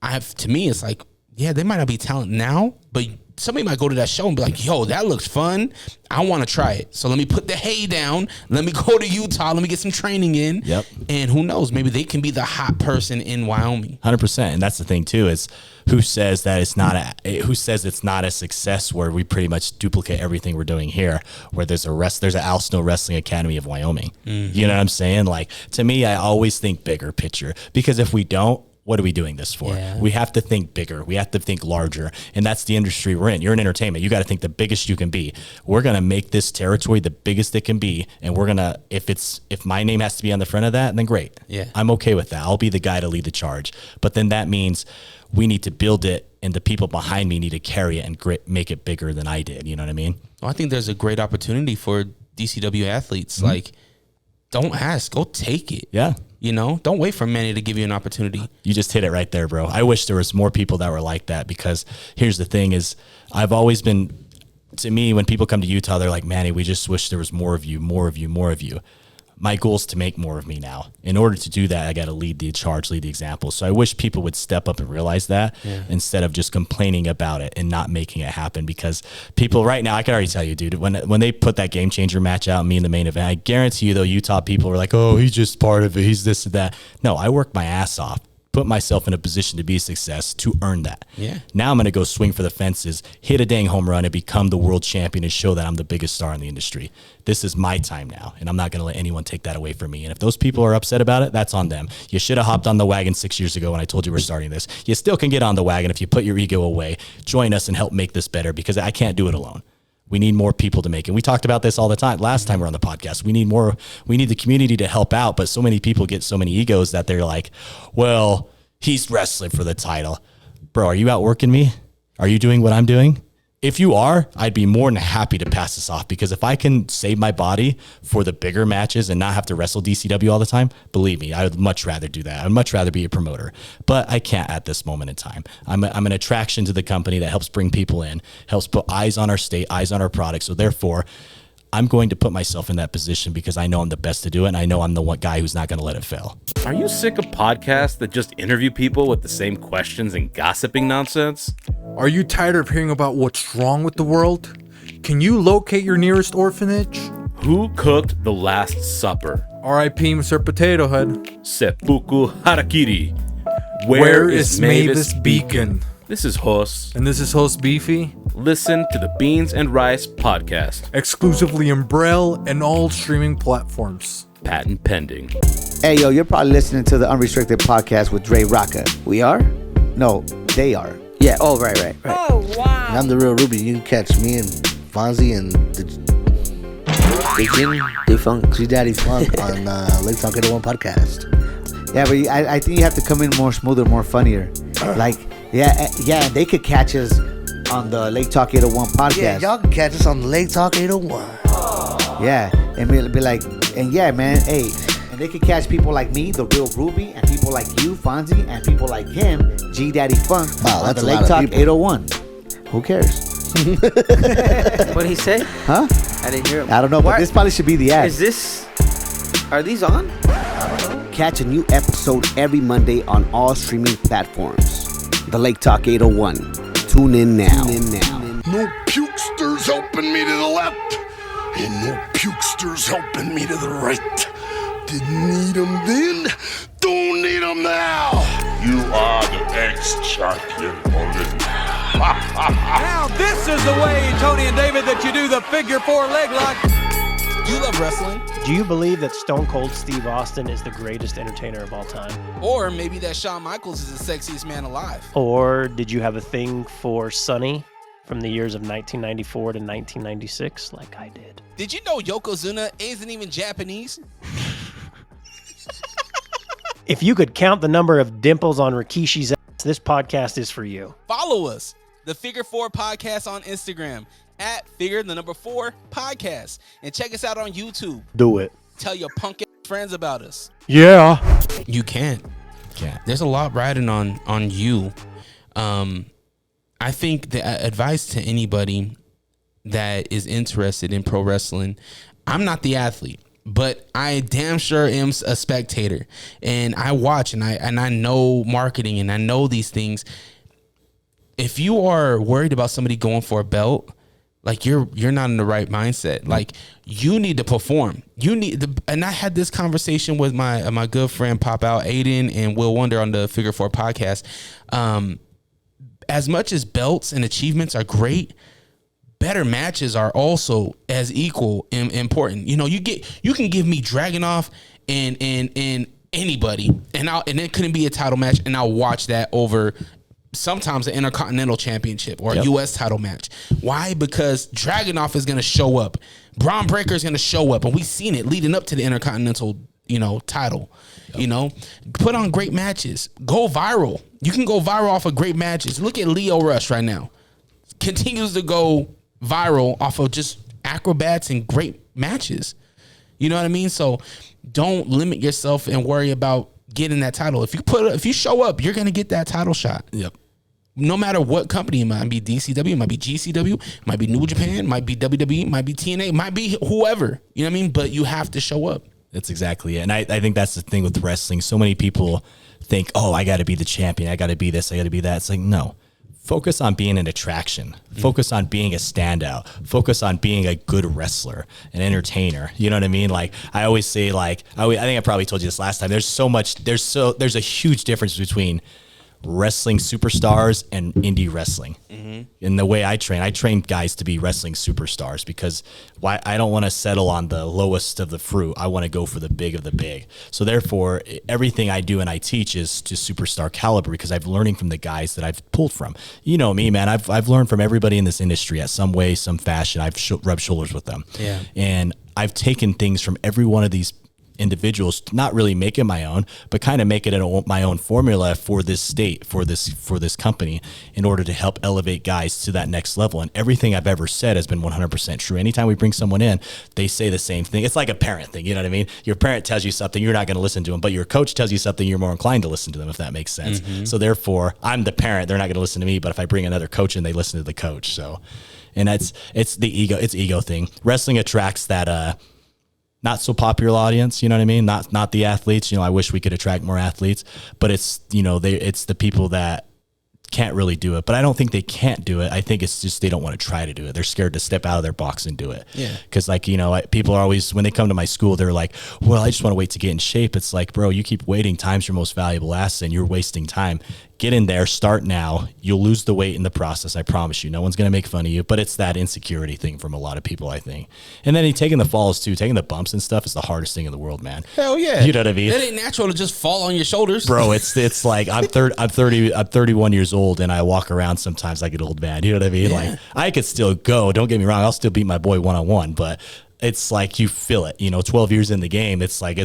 to me, it's like, yeah, they might not be talent now, but somebody might go to that show and be like, yo, that looks fun. I want to try it. So let me put the hay down. Let me go to Utah. Let me get some training in. Yep. And who knows, maybe they can be the hot person in Wyoming. 100%. And that's the thing too, is who says it's not a success where we pretty much duplicate everything we're doing here, where there's an Al Snow Wrestling Academy of Wyoming. Mm-hmm. You know what I'm saying? Like, to me, I always think bigger picture, because if we don't, what are we doing this for? Yeah. We have to think bigger. We have to think larger. And that's the industry we're in. You're in entertainment. You got to think the biggest you can be. We're going to make this territory the biggest it can be. And we're going to, if my name has to be on the front of that, then great. Yeah. I'm okay with that. I'll be the guy to lead the charge. But then that means we need to build it, and the people behind me need to carry it and make it bigger than I did. You know what I mean? Well, I think there's a great opportunity for DCW athletes. Mm-hmm. Like, don't ask, go take it. Yeah. Don't wait for Manny to give you an opportunity. You just hit it right there, bro. I wish there was more people that were like that, because here's the thing is, I've always been, to me, when people come to Utah, they're like, Manny, we just wish there was more of you, more of you, more of you. My goal is to make more of me now. In order to do that, I got to lead the charge, lead the example. So I wish people would step up and realize that, instead of just complaining about it and not making it happen. Because people right now, I can already tell you, dude, when they put that game changer match out, me in the main event, I guarantee you, though, Utah people were like, oh, he's just part of it. He's this and that. No, I worked my ass off put myself in a position to be a success to earn that. Yeah. Now I'm going to go swing for the fences, hit a dang home run, and become the world champion and show that I'm the biggest star in the industry. This is my time now, and I'm not going to let anyone take that away from me. And if those people are upset about it, that's on them. You should have hopped on the wagon 6 years ago when I told you we're starting this. You still can get on the wagon if you put your ego away. Join us and help make this better, because I can't do it alone. We need more people to make it. We talked about this all the time. Last time we were on the podcast, we need the community to help out, but so many people get so many egos that they're like, well, he's wrestling for the title. Bro, are you outworking me? Are you doing what I'm doing? If you are, I'd be more than happy to pass this off, because if I can save my body for the bigger matches and not have to wrestle DCW all the time, believe me, I would much rather do that. I'd much rather be a promoter, but I can't at this moment in time. I'm an attraction to the company that helps bring people in, helps put eyes on our state, eyes on our product. So therefore, I'm going to put myself in that position because I know I'm the best to do it, and I know I'm the one guy who's not going to let it fail. Are you sick of podcasts that just interview people with the same questions and gossiping nonsense? Are you tired of hearing about what's wrong with the world? Can you locate your nearest orphanage? Who cooked the Last Supper? R.I.P. Mr. Potato Head. Seppuku Harakiri. Where is Mavis Beacon? This is Hos. And this is host Beefy. Listen to the Beans and Rice podcast. Exclusively in Braille and all streaming platforms. Patent pending. Hey, yo, you're probably listening to the Unrestricted podcast with Dre Rawka. We are? No, they are. Yeah, oh, right. Oh, wow. I'm the real Ruby. You can catch me and Fonzie and the Funk. G Daddy Funk on Lake Talk 801 podcast. Yeah, but I think you have to come in more smoother, more funnier. Like, yeah, they could catch us on the Lake Talk 801 podcast. Yeah, y'all can catch us on Lake Talk 801. Yeah, and be like, and yeah, man, hey, and they could catch people like me, the real Ruby, and people like you, Fonzie, and people like him, G Daddy Funk, wow, on that's the a Lake lot of Talk people. 801. Who cares? What'd he say? Huh? I didn't hear him. I don't know, but this probably should be the ad. Are these on? Catch a new episode every Monday on all streaming platforms. The Lake Talk 801. Tune in now. No pukesters helping me to the left, and no pukesters helping me to the right. Didn't need them then, don't need them now. You are the ex-champion only. Now this is the way, Tony and David, that you do the figure four leg lock. Do you love wrestling? Do you believe that Stone Cold Steve Austin is the greatest entertainer of all time? Or maybe that Shawn Michaels is the sexiest man alive? Or did you have a thing for Sonny from the years of 1994 to 1996 like I did? Did you know Yokozuna isn't even Japanese? If you could count the number of dimples on Rikishi's ass, this podcast is for you. Follow us, the Figure 4 Podcast on Instagram, at Figure 4 Podcast. And check us out on YouTube. Do it. Tell your punk ass friends about us. Yeah. You can't. There's a lot riding on you. I think the advice to anybody that is interested in pro wrestling, I'm not the athlete, but I damn sure am a spectator, and I watch and I know marketing and I know these things. If you are worried about somebody going for a belt, like you're not in the right mindset. Like you need to perform. And I had this conversation with my good friend Pop Out Aiden and Will Wonder on the Figure 4 podcast. As much as belts and achievements are great, better matches are also as equal and important. You know, you can give me Dragunov and anybody, and it couldn't be a title match, and I'll watch that over sometimes an Intercontinental Championship or a U.S. title match. Why? Because Dragunov is going to show up. Braun Breaker is going to show up, and we've seen it leading up to the Intercontinental, title. Put on great matches. Go viral. You can go viral off of great matches. Look at Leo Rush right now. Continues to go viral off of just acrobats and great matches. You know what I mean? So don't limit yourself and worry about getting that title. If you show up, you're going to get that title shot. Yep. No matter what company, it might be DCW, it might be GCW, it might be New Japan, it might be WWE, it might be TNA, it might be whoever. You know what I mean? But you have to show up. That's exactly it. And I think that's the thing with wrestling. So many people think, oh, I got to be the champion. I got to be this. I got to be that. It's like, no. focus on being an attraction, focus on being a standout, focus on being a good wrestler, an entertainer. You know what I mean? Like I always say, like, I think I probably told you this last time. There's a huge difference between wrestling superstars and indie wrestling. In the way I train guys to be wrestling superstars, because I don't want to settle on the lowest of the fruit. I want to go for the big of the big. So therefore, everything I do and I teach is to superstar caliber, because I've learning from the guys that I've pulled from. You know me, man. I've learned from everybody in this industry at some way, some fashion. I've rubbed shoulders with them. Yeah. And I've taken things from every one of these individuals, not really make it my own, but kind of make it my own formula for this state, for this company, in order to help elevate guys to that next level. And everything I've ever said has been 100% true. Anytime we bring someone in, they say the same thing. It's like a parent thing, you know what I mean? Your parent tells you something, you're not going to listen to them, but your coach tells you something, you're more inclined to listen to them, if that makes sense. So therefore, I'm the parent, they're not going to listen to me, but if I bring another coach in, they listen to the coach. So, and it's the ego thing. Wrestling attracts that not so popular audience, you know what I mean? Not the athletes. You know, I wish we could attract more athletes, but it's, you know, it's the people that can't really do it. But I don't think they can't do it. I think it's just they don't want to try to do it. They're scared to step out of their box and do it. Yeah. Because, like, you know, people are always, when they come to my school, they're like, well, I just want to wait to get in shape. It's like, bro, you keep waiting. Time's your most valuable asset, and you're wasting time. Get in there, start now. You'll lose the weight in the process, I promise you. No one's going to make fun of you, but it's that insecurity thing from a lot of people, I think. And then taking the falls too, taking the bumps and stuff is the hardest thing in the world, man. Hell yeah. You know what I mean? It ain't natural to just fall on your shoulders. Bro, it's like I'm 31 years old, and I walk around sometimes like an old man. You know what I mean? Yeah. Like, I could still go, don't get me wrong, I'll still beat my boy one-on-one, but it's like you feel it. You know, 12 years in the game, it's like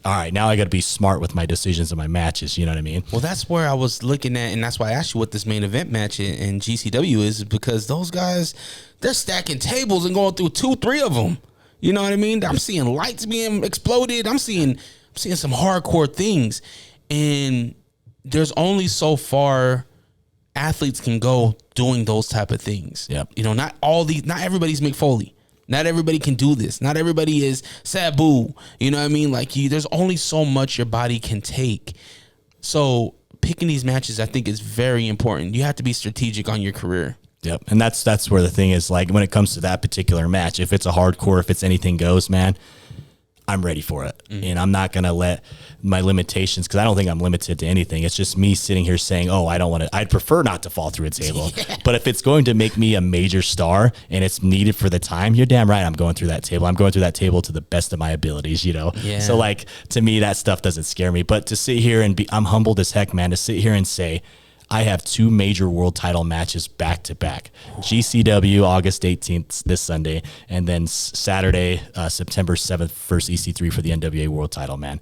all right, now I got to be smart with my decisions and my matches. You know what I mean? Well, that's where I was looking at, and that's why I asked you what this main event match in GCW is, because those guys, they're stacking tables and going through 2-3 of them. You know what I mean? I'm seeing lights being exploded. I'm seeing some hardcore things, and there's only so far athletes can go doing those type of things. Yep. You know, not everybody's Mick Foley. Not everybody can do this. Not everybody is Sabu. You know what I mean? Like, there's only so much your body can take. So picking these matches, I think, is very important. You have to be strategic on your career. Yep. And that's where the thing is, like, when it comes to that particular match, if it's a hardcore, if it's anything goes, man, I'm ready for it. And I'm not going to let my limitations, because I don't think I'm limited to anything. It's just me sitting here saying, oh, I don't want to, I'd prefer not to fall through a table. Yeah. But if it's going to make me a major star and it's needed for the time, you're damn right I'm going through that table. I'm going through that table to the best of my abilities, you know? Yeah. So, like, to me, that stuff doesn't scare me. But to sit here and I'm humbled as heck, man, to sit here and say, I have 2 major world title matches back to back. GCW August 18th this Sunday, and then Saturday, September 7th, first EC3 for the NWA world title, man.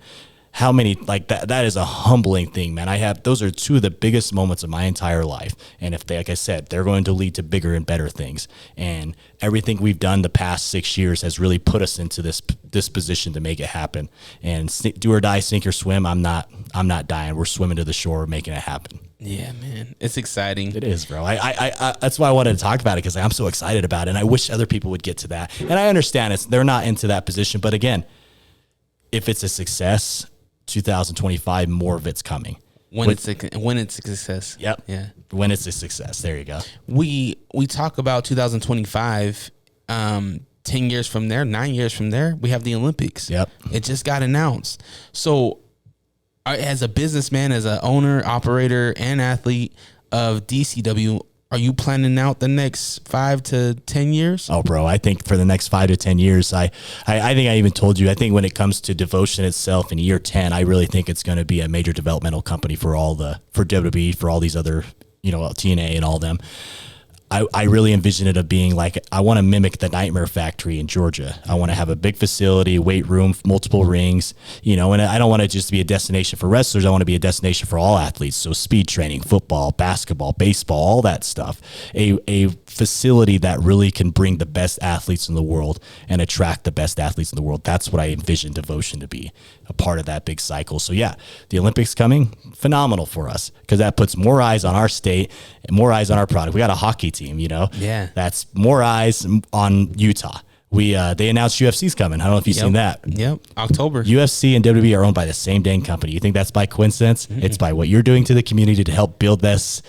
How many, like, that is a humbling thing, man. Those are 2 of the biggest moments of my entire life. And if they, like I said, they're going to lead to bigger and better things. And everything we've done the past 6 years has really put us into this position to make it happen. And do or die, sink or swim, I'm not dying. We're swimming to the shore, making it happen. Yeah, man, it's exciting. It is, bro. I that's why I wanted to talk about it, because I'm so excited about it, and I wish other people would get to that. And I understand they're not into that position, but again, if it's a success, 2025, more of it's coming. When it's a success. Yep. Yeah. When it's a success. There you go. We talk about 2025. 10 years from there, 9 years from there, we have the Olympics. Yep. It just got announced. So, as a businessman, as an owner, operator, and athlete of DCW, are you planning out the next 5 to 10 years? Oh, bro, I think for the next 5 to 10 years, I think I even told you, I think when it comes to Devotion itself in year 10, I really think it's going to be a major developmental company for WWE, for all these other, you know, TNA and all them. I really envision it of being like, I want to mimic the Nightmare Factory in Georgia. I want to have a big facility, weight room, multiple rings, you know, and I don't want to just be a destination for wrestlers. I want to be a destination for all athletes. So speed training, football, basketball, baseball, all that stuff. A facility that really can bring the best athletes in the world and attract the best athletes in the world. That's what I envision Devotion to be, a part of that big cycle. So yeah, the Olympics coming, phenomenal for us, because that puts more eyes on our state and more eyes on our product. We got a hockey team, you know? Yeah. That's more eyes on Utah. they announced UFC's coming. I don't know if you've seen that. Yep, October. UFC and WWE are owned by the same dang company. You think that's by coincidence? It's by what you're doing to the community to help build this,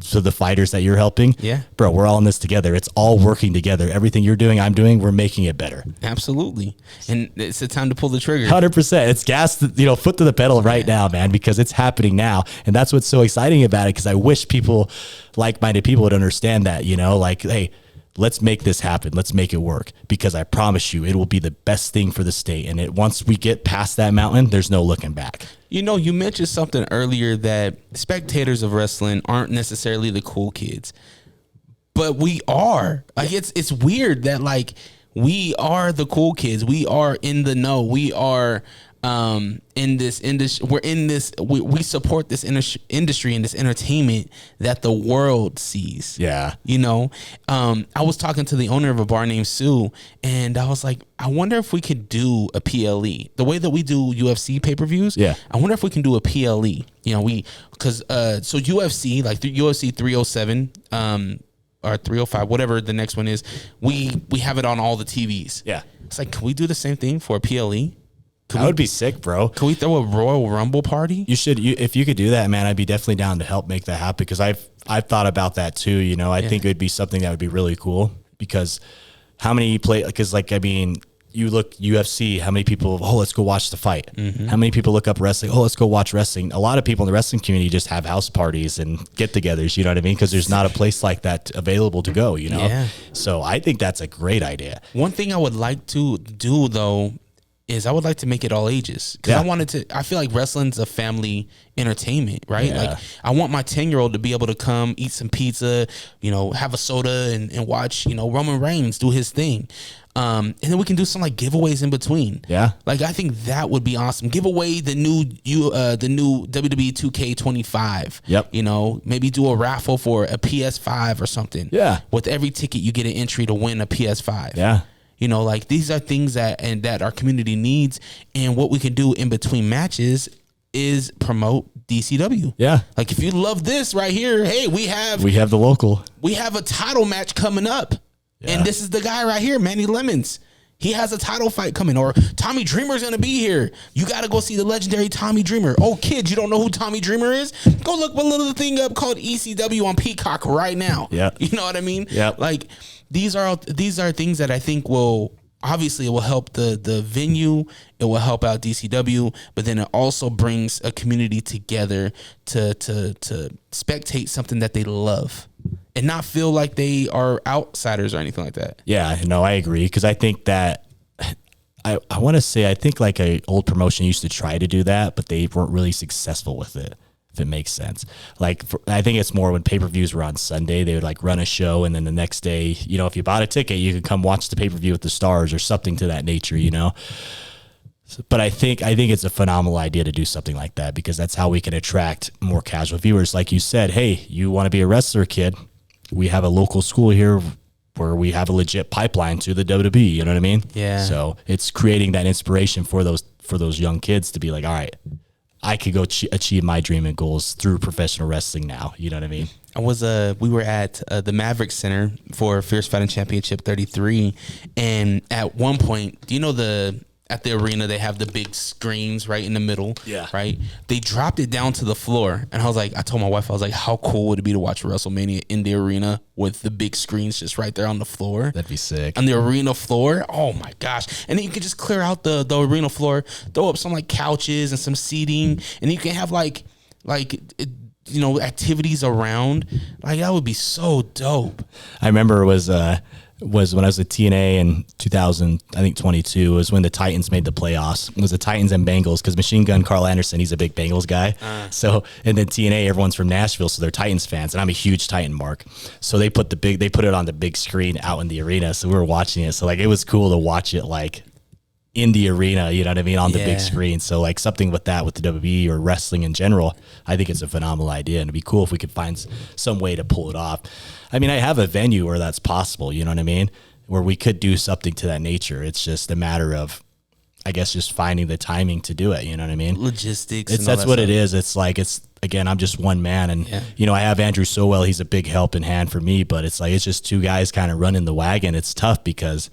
to the fighters that you're helping. Yeah. Bro, we're all in this together. It's all working together. Everything you're doing, I'm doing, we're making it better. Absolutely. And it's the time to pull the trigger. 100%. It's gas, foot to the pedal right now, man, because it's happening now. And that's what's so exciting about it, because I wish people, like-minded people, would understand that, hey, let's make this happen. Let's make it work, because I promise you it will be the best thing for the state. And once we get past that mountain, there's no looking back. You mentioned something earlier that spectators of wrestling aren't necessarily the cool kids, but we are. Like, it's weird that we are the cool kids. We are in the know. We are in this industry. We're in this. We support this industry and this entertainment that the world sees. Yeah. I was talking to the owner of a bar named Sue, and I was like, I wonder if we could do a PLE the way that we do UFC pay-per-views. Yeah. I wonder if we can do a PLE. Because UFC, like the UFC 307, or 305, whatever the next one is, we have it on all the TVs. Yeah. It's like, can we do the same thing for a PLE? That would be sick, bro. Can we throw a Royal Rumble party? You should. If you could do that, man, I'd be definitely down to help make that happen, because I've thought about that too. I think it would be something that would be really cool, because how many you look UFC, how many people, let's go watch the fight. How many people look up wrestling? Let's go watch wrestling. A lot of people in the wrestling community just have house parties and get-togethers, you know what I mean? Because there's not a place like that available to go, Yeah. So I think that's a great idea. One thing I would like to do, though, is I would like to make it all ages, because I feel like wrestling's a family entertainment, right? Yeah. Like, I want my 10-year-old to be able to come eat some pizza, have a soda and watch, Roman Reigns do his thing. And then we can do some giveaways in between. Yeah. I think that would be awesome. Give away the new WWE 2K25. Yep. Maybe do a raffle for a PS5 or something. Yeah. With every ticket you get an entry to win a PS5. Yeah. These are things that our community needs, and what we can do in between matches is promote DCW. Yeah. If you love this right here, hey, we have the local. We have a title match coming up. Yeah. And this is the guy right here, Manny Lemons. He has a title fight coming, or Tommy Dreamer's going to be here. You got to go see the legendary Tommy Dreamer. Oh, kids, you don't know who Tommy Dreamer is? Go look one little thing up called ECW on Peacock right now. Yeah. You know what I mean? Yeah. These are things that I think will help the venue. It will help out DCW, but then it also brings a community together to spectate something that they love and not feel like they are outsiders or anything like that. Yeah, no, I agree, because I think that I want to say, I think a old promotion used to try to do that, but they weren't really successful with it, if it makes sense. I think it's more when pay-per-views were on Sunday, they would run a show, and then the next day, if you bought a ticket, you could come watch the pay-per-view with the stars or something to that nature, But I think it's a phenomenal idea to do something like that, because that's how we can attract more casual viewers. Like you said, hey, you want to be a wrestler, kid? We have a local school here where we have a legit pipeline to the WWE. You know what I mean? Yeah. So it's creating that inspiration for those young kids to be like, all right, I could go achieve my dream and goals through professional wrestling now. You know what I mean? We were at the Maverick Center for Fierce Fighting Championship 33, and at one point, at the arena, they have the big screens right in the middle. Yeah. Right? They dropped it down to the floor. And I told my wife, how cool would it be to watch WrestleMania in the arena with the big screens just right there on the floor? That'd be sick. On the arena floor. Oh my gosh. And then you can just clear out the arena floor, throw up some couches and some seating, and you can have activities around. That would be so dope. I remember it was when I was at TNA in 2022, was when the Titans made the playoffs. It was the Titans and Bengals, because Machine Gun Carl Anderson, he's a big Bengals guy. And then TNA, everyone's from Nashville, so they're Titans fans, and I'm a huge Titan mark. So they put it on the big screen out in the arena, so we were watching it. So it was cool to watch it in the arena, you know what I mean, on the big screen. So something with that, with the WWE or wrestling in general, I think it's a phenomenal idea, and it'd be cool if we could find some way to pull it off. I mean, I have a venue where that's possible, you know what I mean, where we could do something to that nature. It's just a matter of, I guess, just finding the timing to do it, you know what I mean? Logistics. That's what it is. It's again, I'm just one man, and I have Andrew Sowell. He's a big helping hand for me, but it's just two guys kind of running the wagon. It's tough because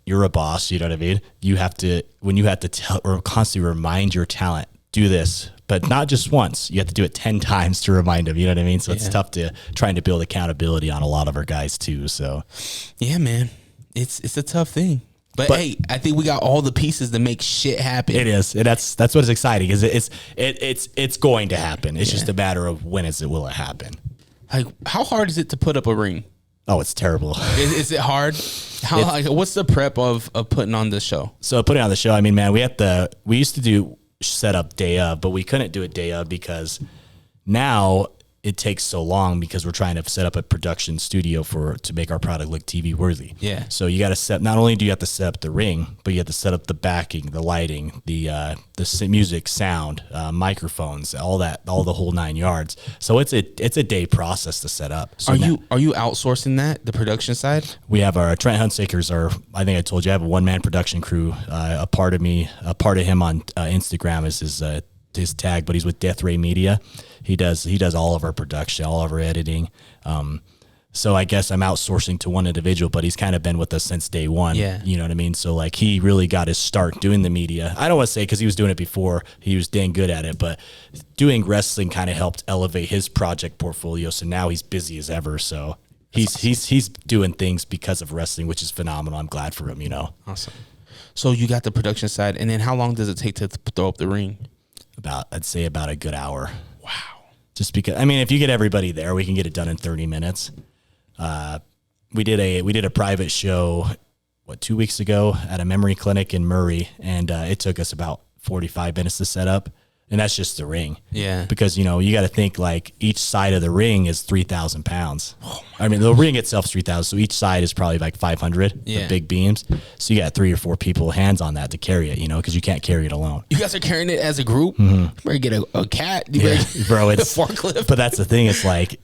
you're a boss. You know what I mean? You have to, when you have to tell or constantly remind your talent, do this, but not just once. You have to do it 10 times to remind them. You know what I mean? So it's tough to trying to build accountability on a lot of our guys too. So yeah, man, it's a tough thing. But hey, I think we got all the pieces to make shit happen. It is. And that's what is exciting. Is it's going to happen. It's just a matter of when will it happen. Like, how hard is it to put up a ring? Oh, it's terrible. Is it hard? What's the prep of putting on this show? So putting on the show, I mean, man, we used to do setup day of, but we couldn't do it day of because now it takes so long because we're trying to set up a production studio to make our product look TV worthy. Yeah. So you got to set, not only do you have to set up the ring, but you have to set up the backing, the lighting, the music, sound, microphones, all the whole 9 yards. So it's a day process to set up. So are you outsourcing that, the production side? We have our Trent Hunsaker's I think I told you, I have a one-man production crew. A part of him on Instagram is his tag, but he's with Death Ray Media. He does all of our production, all of our editing. So I guess I'm outsourcing to one individual, but he's kind of been with us since day one. Yeah. You know what I mean? So like he really got his start doing the media. I don't want to say because he was doing it before, he was dang good at it, but doing wrestling kind of helped elevate his project portfolio. So now he's busy as ever. So he's doing things because of wrestling, which is phenomenal. I'm glad for him, you know. Awesome. So you got the production side, and then how long does it take to throw up the ring? I'd say about a good hour. Wow. Just because, I mean, if you get everybody there, we can get it done in 30 minutes. We did a private show, 2 weeks ago at a memory clinic in Murray, and it took us about 45 minutes to set up. And that's just the ring. Yeah. Because, you know, you got to think like each side of the ring is 3,000 pounds. Oh I mean, the ring itself is 3,000. So each side is probably like 500, the big beams. So you got 3 or 4 people hands on that to carry it, you know, because you can't carry it alone. You guys are carrying it as a group? Mm-hmm. You better get a cat. You better bro, it's a forklift. But that's the thing. It's like,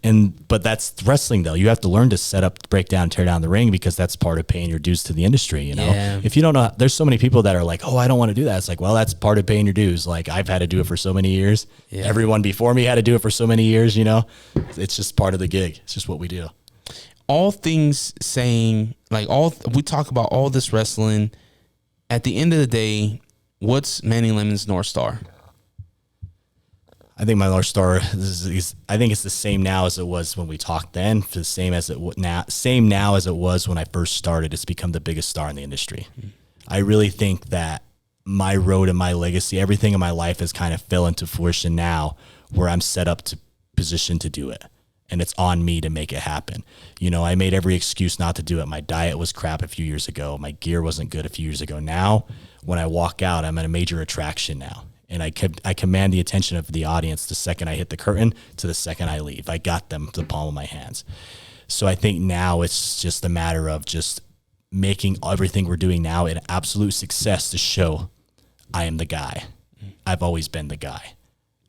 but that's wrestling though. You have to learn to set up, break down, tear down the ring because that's part of paying your dues to the industry, you know? Yeah. If you don't know, there's so many people that are like, oh, I don't want to do that. It's like, well, that's part of paying your dues. Like I've had to do it for so many years. Yeah. Everyone before me had to do it for so many years, you know. It's just part of the gig. It's just what we do. All things saying, like we talk about all this wrestling. At the end of the day, what's Manny Lemons' North Star? I think my North Star I think it's the same now as it was when we talked then. The same now as it was when I first started. It's become the biggest star in the industry. Mm-hmm. I really think that my road and my legacy, everything in my life has kind of fell into fruition now where I'm set up to position to do it. And it's on me to make it happen. You know, I made every excuse not to do it. My diet was crap a few years ago. My gear wasn't good a few years ago. Now, when I walk out, I'm at a major attraction now. And I command the attention of the audience the second I hit the curtain to the second I leave. I got them to the palm of my hands. So I think now it's just a matter of just making everything we're doing now an absolute success to show I am the guy. I've always been the guy.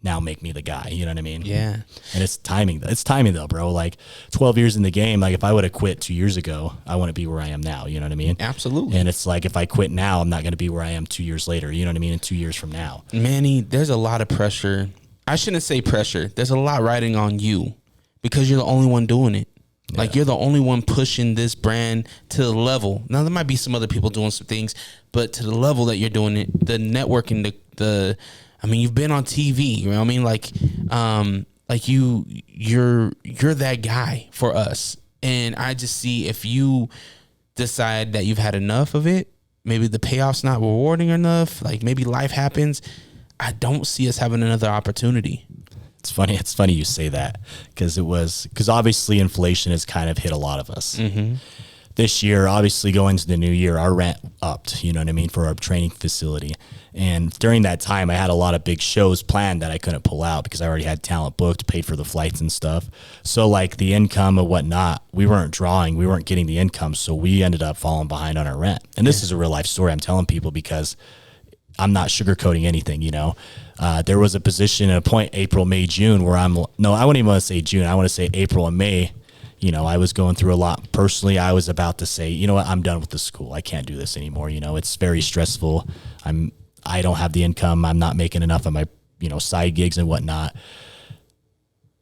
Now make me the guy. You know what I mean? Yeah. And it's timing. It's timing though, bro. Like 12 years in the game, like if I would have quit 2 years ago, I wouldn't be where I am now. You know what I mean? Absolutely. And it's like if I quit now, I'm not going to be where I am 2 years later. You know what I mean? In 2 years from now. Manny, there's a lot of pressure. I shouldn't say pressure. There's a lot riding on you because you're the only one doing it. Like you're the only one pushing this brand to the level. Now there might be some other people doing some things, but to the level that you're doing it, the networking, I mean, you've been on TV. You know what I mean? Like you're that guy for us. And I just see if you decide that you've had enough of it, maybe the payoff's not rewarding enough. Like maybe life happens. I don't see us having another opportunity. It's funny you say that because obviously inflation has kind of hit a lot of us. Mm-hmm. This year, obviously going into the new year, our rent upped, you know what I mean, for our training facility. And during that time, I had a lot of big shows planned that I couldn't pull out because I already had talent booked, paid for the flights and stuff. So like the income and whatnot, we weren't getting the income. So we ended up falling behind on our rent. And this is a real life story I'm telling people because I'm not sugarcoating anything, you know. There was a position at a point, April, May, June, where I wouldn't even want to say June. I want to say April and May. You know, I was going through a lot personally. I was about to say, you know what, I'm done with the school. I can't do this anymore. You know, it's very stressful. I don't have the income. I'm not making enough of my, you know, side gigs and whatnot.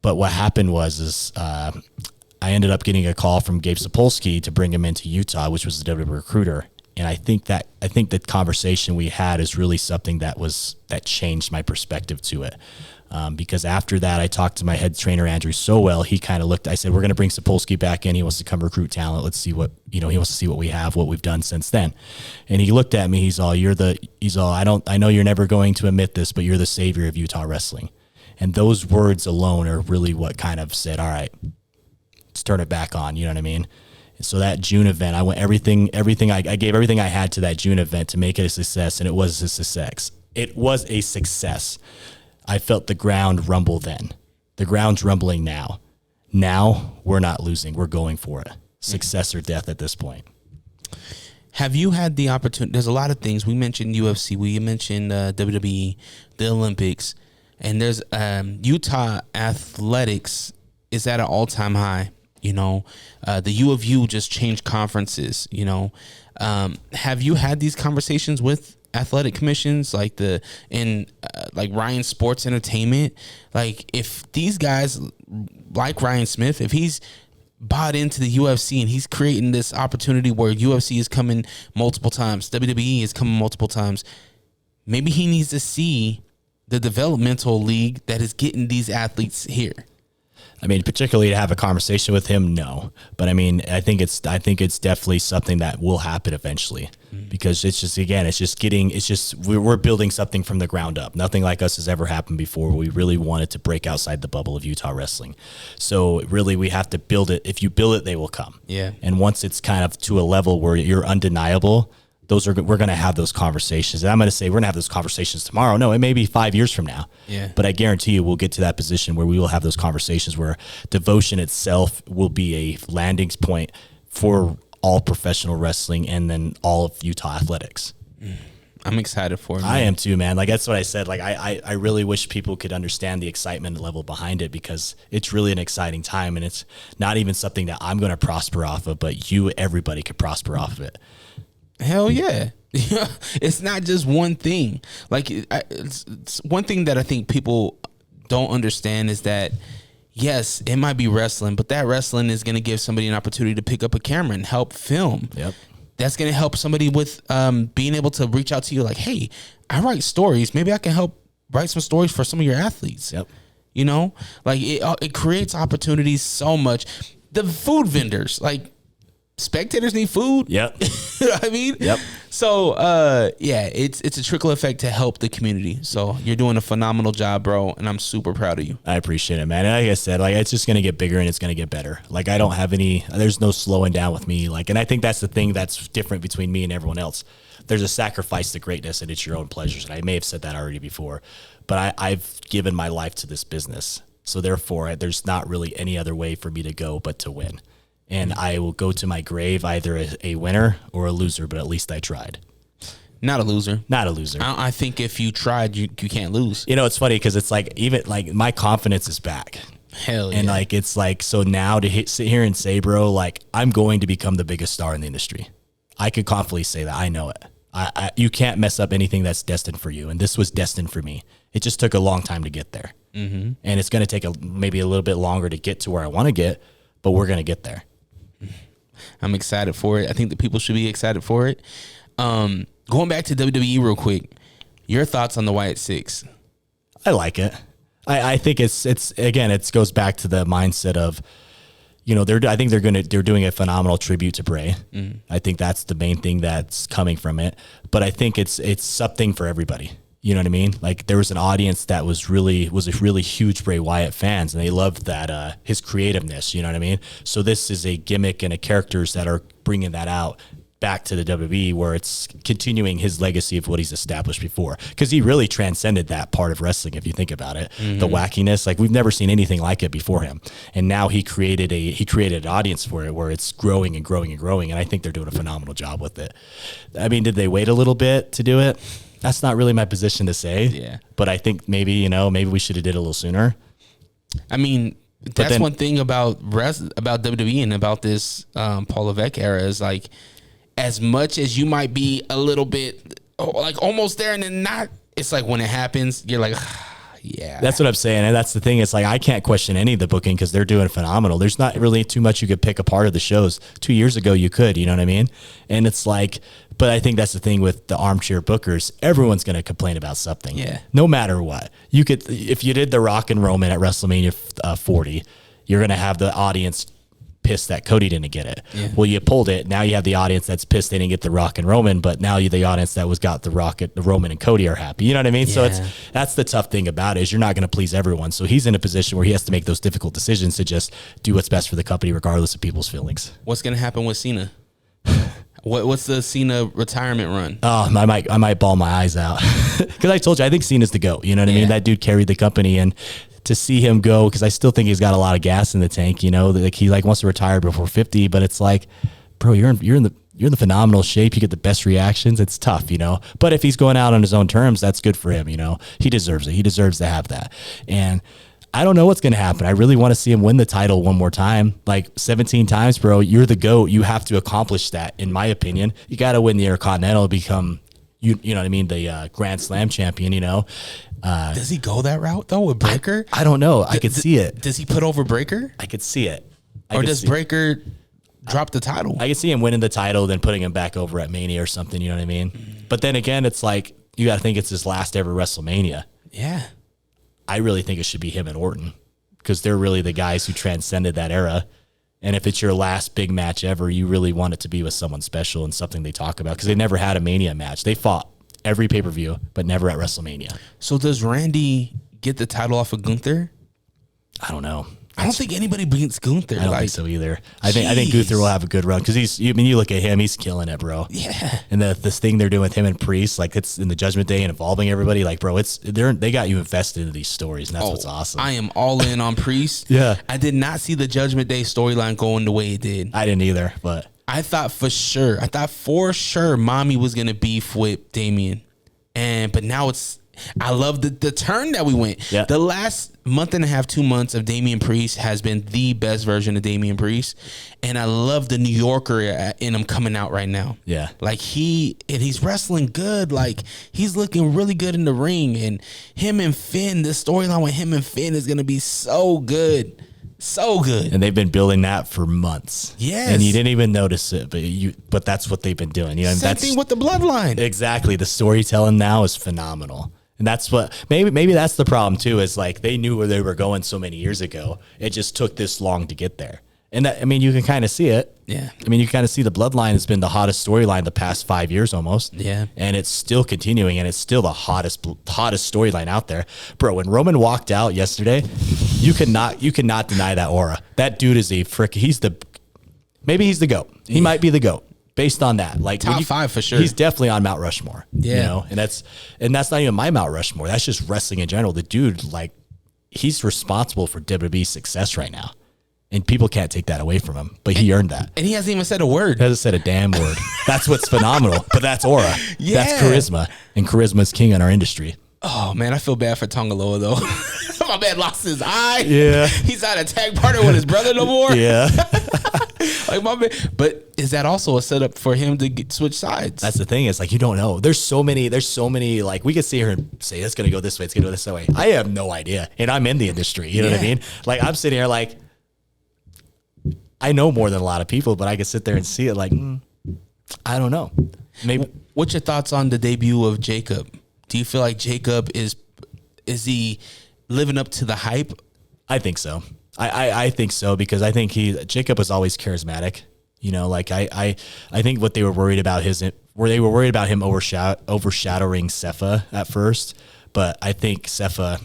But what happened was I ended up getting a call from Gabe Sapolsky to bring him into Utah, which was the WWE recruiter. And I think the conversation we had is really something that changed my perspective to it. Because after that, I talked to my head trainer, Andrew Sowell. He kind of looked, I said, we're going to bring Sapolsky back in. He wants to come recruit talent. Let's see what, he wants to see what we have, what we've done since then. And he looked at me. He's all, I know you're never going to admit this, but you're the savior of Utah wrestling. And those words alone are really what kind of said, all right, let's turn it back on. You know what I mean? And so that June event, I went I gave everything I had to that June event to make it a success. And it was a success. It was a success. I felt the ground rumble then. The ground's rumbling now. Now we're not losing. We're going for it. Success or death at this point. Have you had the opportunity? There's a lot of things. We mentioned UFC. We mentioned WWE, the Olympics. And there's Utah athletics is at an all-time high. The U of U just changed conferences. Have you had these conversations with athletic commissions like like Ryan Sports Entertainment? Like, if these guys like Ryan Smith, if he's bought into the UFC and he's creating this opportunity where UFC is coming multiple times, WWE is coming multiple times, maybe he needs to see the developmental league that is getting these athletes here. I mean, particularly to have a conversation with him, no. But I mean, I think it's definitely something that will happen eventually, because we're building something from the ground up. Nothing like us has ever happened before. We really wanted to break outside the bubble of Utah wrestling. So really, we have to build it. If you build it, they will come. Yeah. And once it's kind of to a level where you're undeniable, we're going to have those conversations. And I'm going to say we're going to have those conversations tomorrow. No, it may be 5 years from now. Yeah. But I guarantee you we'll get to that position where we will have those conversations where devotion itself will be a landing point for all professional wrestling and then all of Utah athletics. I'm excited for it, man. I am too, man. Like, that's what I said. Like, I really wish people could understand the excitement level behind it, because it's really an exciting time, and it's not even something that I'm going to prosper off of, but everybody could prosper off of it. Hell yeah. It's not just one thing. Like, it's one thing that I think people don't understand is that, yes, it might be wrestling, but that wrestling is going to give somebody an opportunity to pick up a camera and help film. Yep. That's going to help somebody with being able to reach out to you like, hey, I write stories. Maybe I can help write some stories for some of your athletes. Yep. Like, it creates opportunities so much. The food vendors, like, spectators need food. Yep. You know what I mean? Yep. So, it's a trickle effect to help the community. So you're doing a phenomenal job, bro, and I'm super proud of you. I appreciate it, man. And like I said, like, it's just going to get bigger and it's going to get better. Like, there's no slowing down with me. Like, and I think that's the thing that's different between me and everyone else. There's a sacrifice to greatness, and it's your own pleasures. And I may have said that already before, but I've given my life to this business. So therefore, there's not really any other way for me to go but to win. And I will go to my grave either a winner or a loser, but at least I tried. Not a loser. Not a loser. I think if you tried, you can't lose. It's funny because it's like, even like, my confidence is back. Hell yeah. And like, it's like, so now to sit here and say, bro, like, I'm going to become the biggest star in the industry. I could confidently say that. I know it. You can't mess up anything that's destined for you. And this was destined for me. It just took a long time to get there. Mm-hmm. And it's going to take maybe a little bit longer to get to where I want to get, but we're going to get there. I'm excited for it. I think that people should be excited for it. Going back to WWE real quick, your thoughts on the Wyatt Six? I like it. I think it's again, it goes back to the mindset of, I think they're doing a phenomenal tribute to Bray. Mm-hmm. I think that's the main thing that's coming from it. But I think it's something for everybody. You know what I mean? Like, there was an audience that was a really huge Bray Wyatt fans, and they loved that his creativeness. You know what I mean? So this is a gimmick and a characters that are bringing that out back to the WWE, where it's continuing his legacy of what he's established before, because he really transcended that part of wrestling. If you think about it, the wackiness, like, we've never seen anything like it before him, and now he created an audience for it where it's growing and growing and growing, and I think they're doing a phenomenal job with it. I mean, did they wait a little bit to do it? That's not really my position to say. Yeah. But I think maybe we should have did it a little sooner. I mean, that's one thing about WWE and about this Paul Levesque era is, like, as much as you might be a little bit like almost there and then not, it's like when it happens, you're like, yeah. That's what I'm saying. And that's the thing. It's like, I can't question any of the booking because they're doing phenomenal. There's not really too much you could pick apart of the shows. 2 years ago, you could, you know what I mean? And it's like, But I think that's the thing with the armchair bookers. Everyone's going to complain about something. Yeah. No matter what. You could, if you did the Rock and Roman at WrestleMania 40, you're going to have the audience pissed that Cody didn't get it. Yeah. Well, you pulled it. Now you have the audience that's pissed they didn't get the Rock and Roman, but now the audience that got the Roman and Cody are happy. You know what I mean? Yeah. So that's the tough thing about it, is you're not going to please everyone. So he's in a position where he has to make those difficult decisions to just do what's best for the company, regardless of people's feelings. What's going to happen with Cena? What's the Cena retirement run? Oh, I might bawl my eyes out because I told you I think Cena's the GOAT. You know what I mean? That dude carried the company, and to see him go, because I still think he's got a lot of gas in the tank. You know, like he wants to retire before 50, but it's like, bro, you're in the phenomenal shape. You get the best reactions. It's tough, you know. But if he's going out on his own terms, that's good for him. You know, he deserves it. He deserves to have that. And I don't know what's going to happen. I really want to see him win the title one more time, like 17 times, bro. You're the GOAT. You have to accomplish that, in my opinion. You got to win the Intercontinental, become, you know what I mean, the Grand Slam champion, you know. Does he go that route, though, with Breaker? I don't know. I could see it. Does he put over Breaker? I could see it. Or does Breaker drop the title? I could see him winning the title, then putting him back over at Mania or something, you know what I mean? But then again, it's like, you got to think it's his last ever WrestleMania. Yeah. I really think it should be him and Orton, because they're really the guys who transcended that era. And if it's your last big match ever, you really want it to be with someone special and something they talk about, because they never had a Mania match. They fought every pay-per-view, but never at WrestleMania. So does Randy get the title off of Gunther? I don't know. I don't think anybody beats Gunther. I don't think so either. I think Gunther will have a good run, because you look at him, he's killing it, bro. Yeah. And this thing they're doing with him and Priest, like it's in the Judgment Day and involving everybody, like, bro, they got you invested into these stories, and that's what's awesome. I am all in on Priest. Yeah. I did not see the Judgment Day storyline going the way it did. I didn't either, but I thought for sure Mommy was gonna beef with Damian. But now I love the turn that we went. Yeah. The last month and a half, 2 months of Damian Priest has been the best version of Damian Priest. And I love the New Yorker in him coming out right now. Yeah. Like he's wrestling good. Like he's looking really good in the ring. And him and Finn, the storyline with him and Finn is going to be so good. So good. And they've been building that for months. Yes. And you didn't even notice it, but that's what they've been doing. You know, Same thing with the bloodline. Exactly. The storytelling now is phenomenal. And that's what maybe that's the problem too, is like they knew where they were going so many years ago. It just took this long to get there. And that, I mean, you can kind of see it. Yeah. I mean, you kind of see the bloodline has been the hottest storyline the past 5 years almost. Yeah. And it's still continuing, and it's still the hottest storyline out there. Bro, when Roman walked out yesterday, you cannot deny that aura. That dude is maybe he's the GOAT. He might be the GOAT. Based on that, like top 5 for sure. He's definitely on Mount Rushmore. Yeah. You know, and that's not even my Mount Rushmore. That's just wrestling in general. The dude, like, he's responsible for WWE's success right now. And people can't take that away from him. But he earned that. And he hasn't even said a word. He hasn't said a damn word. That's what's phenomenal. But that's aura. Yeah. That's charisma. And charisma's king in our industry. Oh man, I feel bad for Tongaloa though. My man lost his eye. Yeah. He's not a tag partner with his brother no more. Yeah. Like my man. But is that also a setup for him to switch sides? That's the thing, is like, you don't know. There's so many, like, we could sit here and say it's gonna go this way, it's gonna go this way. I have no idea. And I'm in the industry. You know what I mean? Like, I'm sitting here like, I know more than a lot of people, but I can sit there and see it like, I don't know. Maybe. What's your thoughts on the debut of Jacob? Do you feel like Jacob is he living up to the hype? I think so. I think so, because I think Jacob was always charismatic. You know, like I think what they were worried about him overshadowing Sepha at first, but I think Sepha,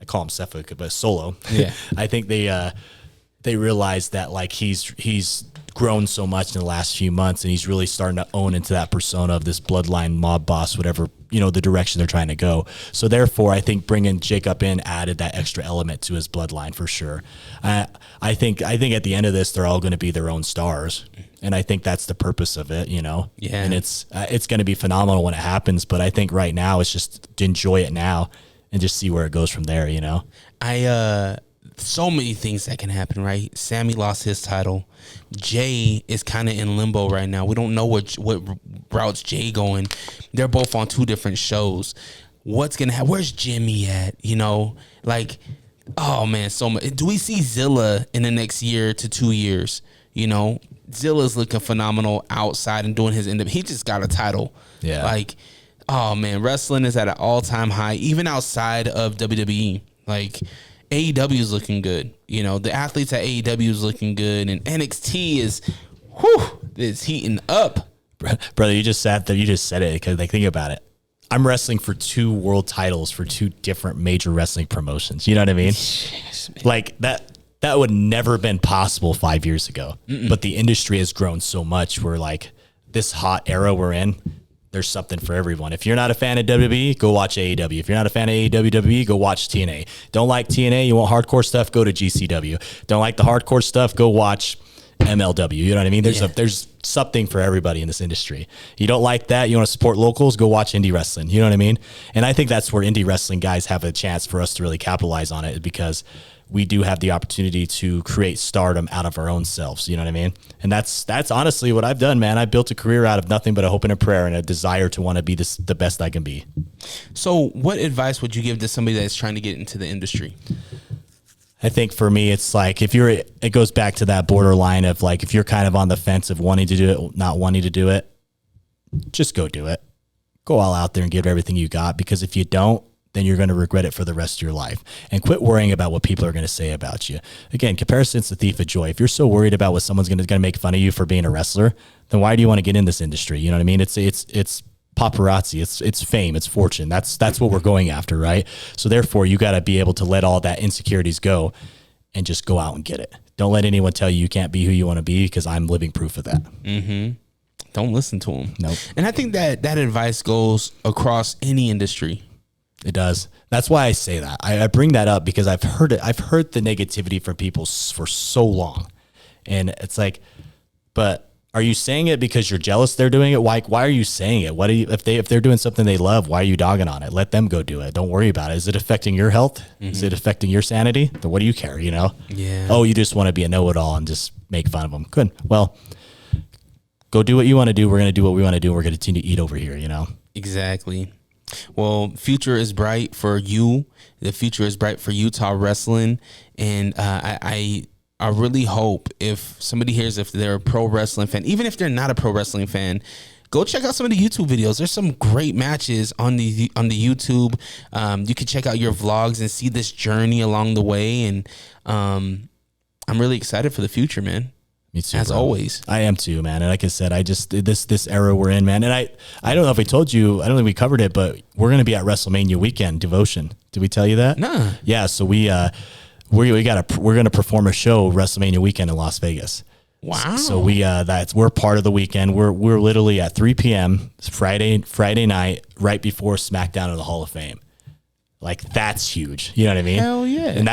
I call him Sepha, but Solo. Yeah. I think they realized that, like, he's grown so much in the last few months, and he's really starting to own into that persona of this bloodline mob boss, whatever, you know, the direction they're trying to go. So therefore, I think bringing Jacob in added that extra element to his bloodline for sure. I think at the end of this, they're all going to be their own stars, and I think that's the purpose of it, you know. Yeah. And it's going to be phenomenal when it happens, but I think right now it's just to enjoy it now and just see where it goes from there, you know. So many things that can happen, right? Sammy lost his title. Jay is kind of in limbo right now. We don't know what routes Jay going. They're both on 2 different shows. What's gonna happen? Where's Jimmy at? You know, like, oh man, so much. Do we see Zilla in the next year to 2 years? Zilla's looking phenomenal outside and doing his he just got a title. Yeah. Like, oh man, wrestling is at an all-time high, even outside of WWE. Like, AEW is looking good. The athletes at AEW is looking good, and NXT is heating up. Brother, you just sat there. You just said it because think about it. I'm wrestling for 2 world titles for 2 different major wrestling promotions. You know what I mean? Yes, like that would never been possible 5 years ago. But the industry has grown so much. We're like this hot era we're in. There's something for everyone. If you're not a fan of WWE, go watch AEW. If you're not a fan of WWE, go watch TNA. Don't like TNA, you want hardcore stuff, go to GCW. Don't like the hardcore stuff, go watch MLW. You know what I mean? There's something for everybody in this industry. You don't like that, you want to support locals, go watch indie wrestling. You know what I mean? And I think that's where indie wrestling guys have a chance for us to really capitalize on it, because we do have the opportunity to create stardom out of our own selves. You know what I mean? And that's honestly what I've done, man. I built a career out of nothing but a hope and a prayer and a desire to want to be the best I can be. So what advice would you give to somebody that's trying to get into the industry? I think for me, it's like it goes back to that borderline of like, if you're kind of on the fence of wanting to do it, not wanting to do it, just go do it. Go all out there and give everything you got, because if you don't, then you're going to regret it for the rest of your life. And quit worrying about what people are going to say about you. Again, comparison's the thief of joy. If you're so worried about what someone's going to make fun of you for being a wrestler, then why do you want to get in this industry? You know what I mean? It's paparazzi. It's fame. It's fortune. That's what we're going after, right? So therefore, you got to be able to let all that insecurities go and just go out and get it. Don't let anyone tell you can't be who you want to be, because I'm living proof of that. Mm-hmm. Don't listen to them. Nope. And I think that advice goes across any industry. It does. That's why I say that. I bring that up because I've heard it. I've heard the negativity from people for so long, and it's like, but are you saying it because you're jealous they're doing it? Why are you saying it? What do you, if they're doing something they love, why are you dogging on it? Let them go do it. Don't worry about it. Is it affecting your health? Mm-hmm. Is it affecting your sanity? Then what do you care? Yeah. Oh, you just want to be a know-it-all and just make fun of them. Good. Well, go do what you want to do. We're going to do what we want to do. We're going to continue to eat over here. Exactly. Well, future is bright for you. The future is bright for Utah wrestling, and I really hope if somebody hears, if they're a pro wrestling fan, even if they're not a pro wrestling fan, go check out some of the YouTube videos. There's some great matches on the YouTube. You can check out your vlogs and see this journey along the way, and I'm really excited for the future, man. Me too, as bro. Always. I am too, man. And like I said, I just this era we're in, man. And I don't know if I told you, I don't think we covered it, but we're gonna be at Wrestlemania weekend, Devotion. Did we tell you that? Nah. Yeah. So we're gonna perform a show Wrestlemania weekend in Las Vegas. Wow. So we're part of the weekend. We're literally at 3 p.m. Friday night, right before SmackDown of the Hall of Fame. Like, that's huge. You know what I mean? Hell yeah. And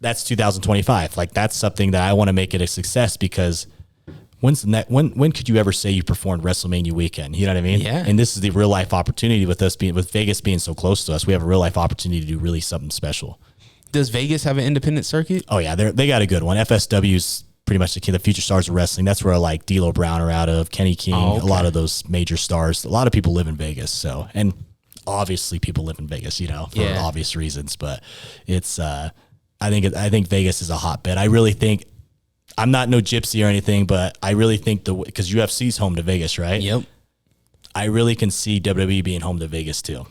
that's 2025. Like, that's something that I want to make it a success, because when could you ever say you performed Wrestlemania weekend? You know what I mean? Yeah. And this is the real life opportunity with Vegas being so close to us. We have a real life opportunity to do really something special. Does Vegas have an independent circuit? Oh yeah, they got a good one. FSW's pretty much the future stars of wrestling. That's where like D'Lo Brown are out of, Kenny King, a lot of those major stars. A lot of people live in Vegas. So, and obviously people live in Vegas, for obvious reasons, but it's, I think Vegas is a hotbed. I really think, I'm not no gypsy or anything, but I really think because UFC's home to Vegas, right? Yep. I really can see WWE being home to Vegas too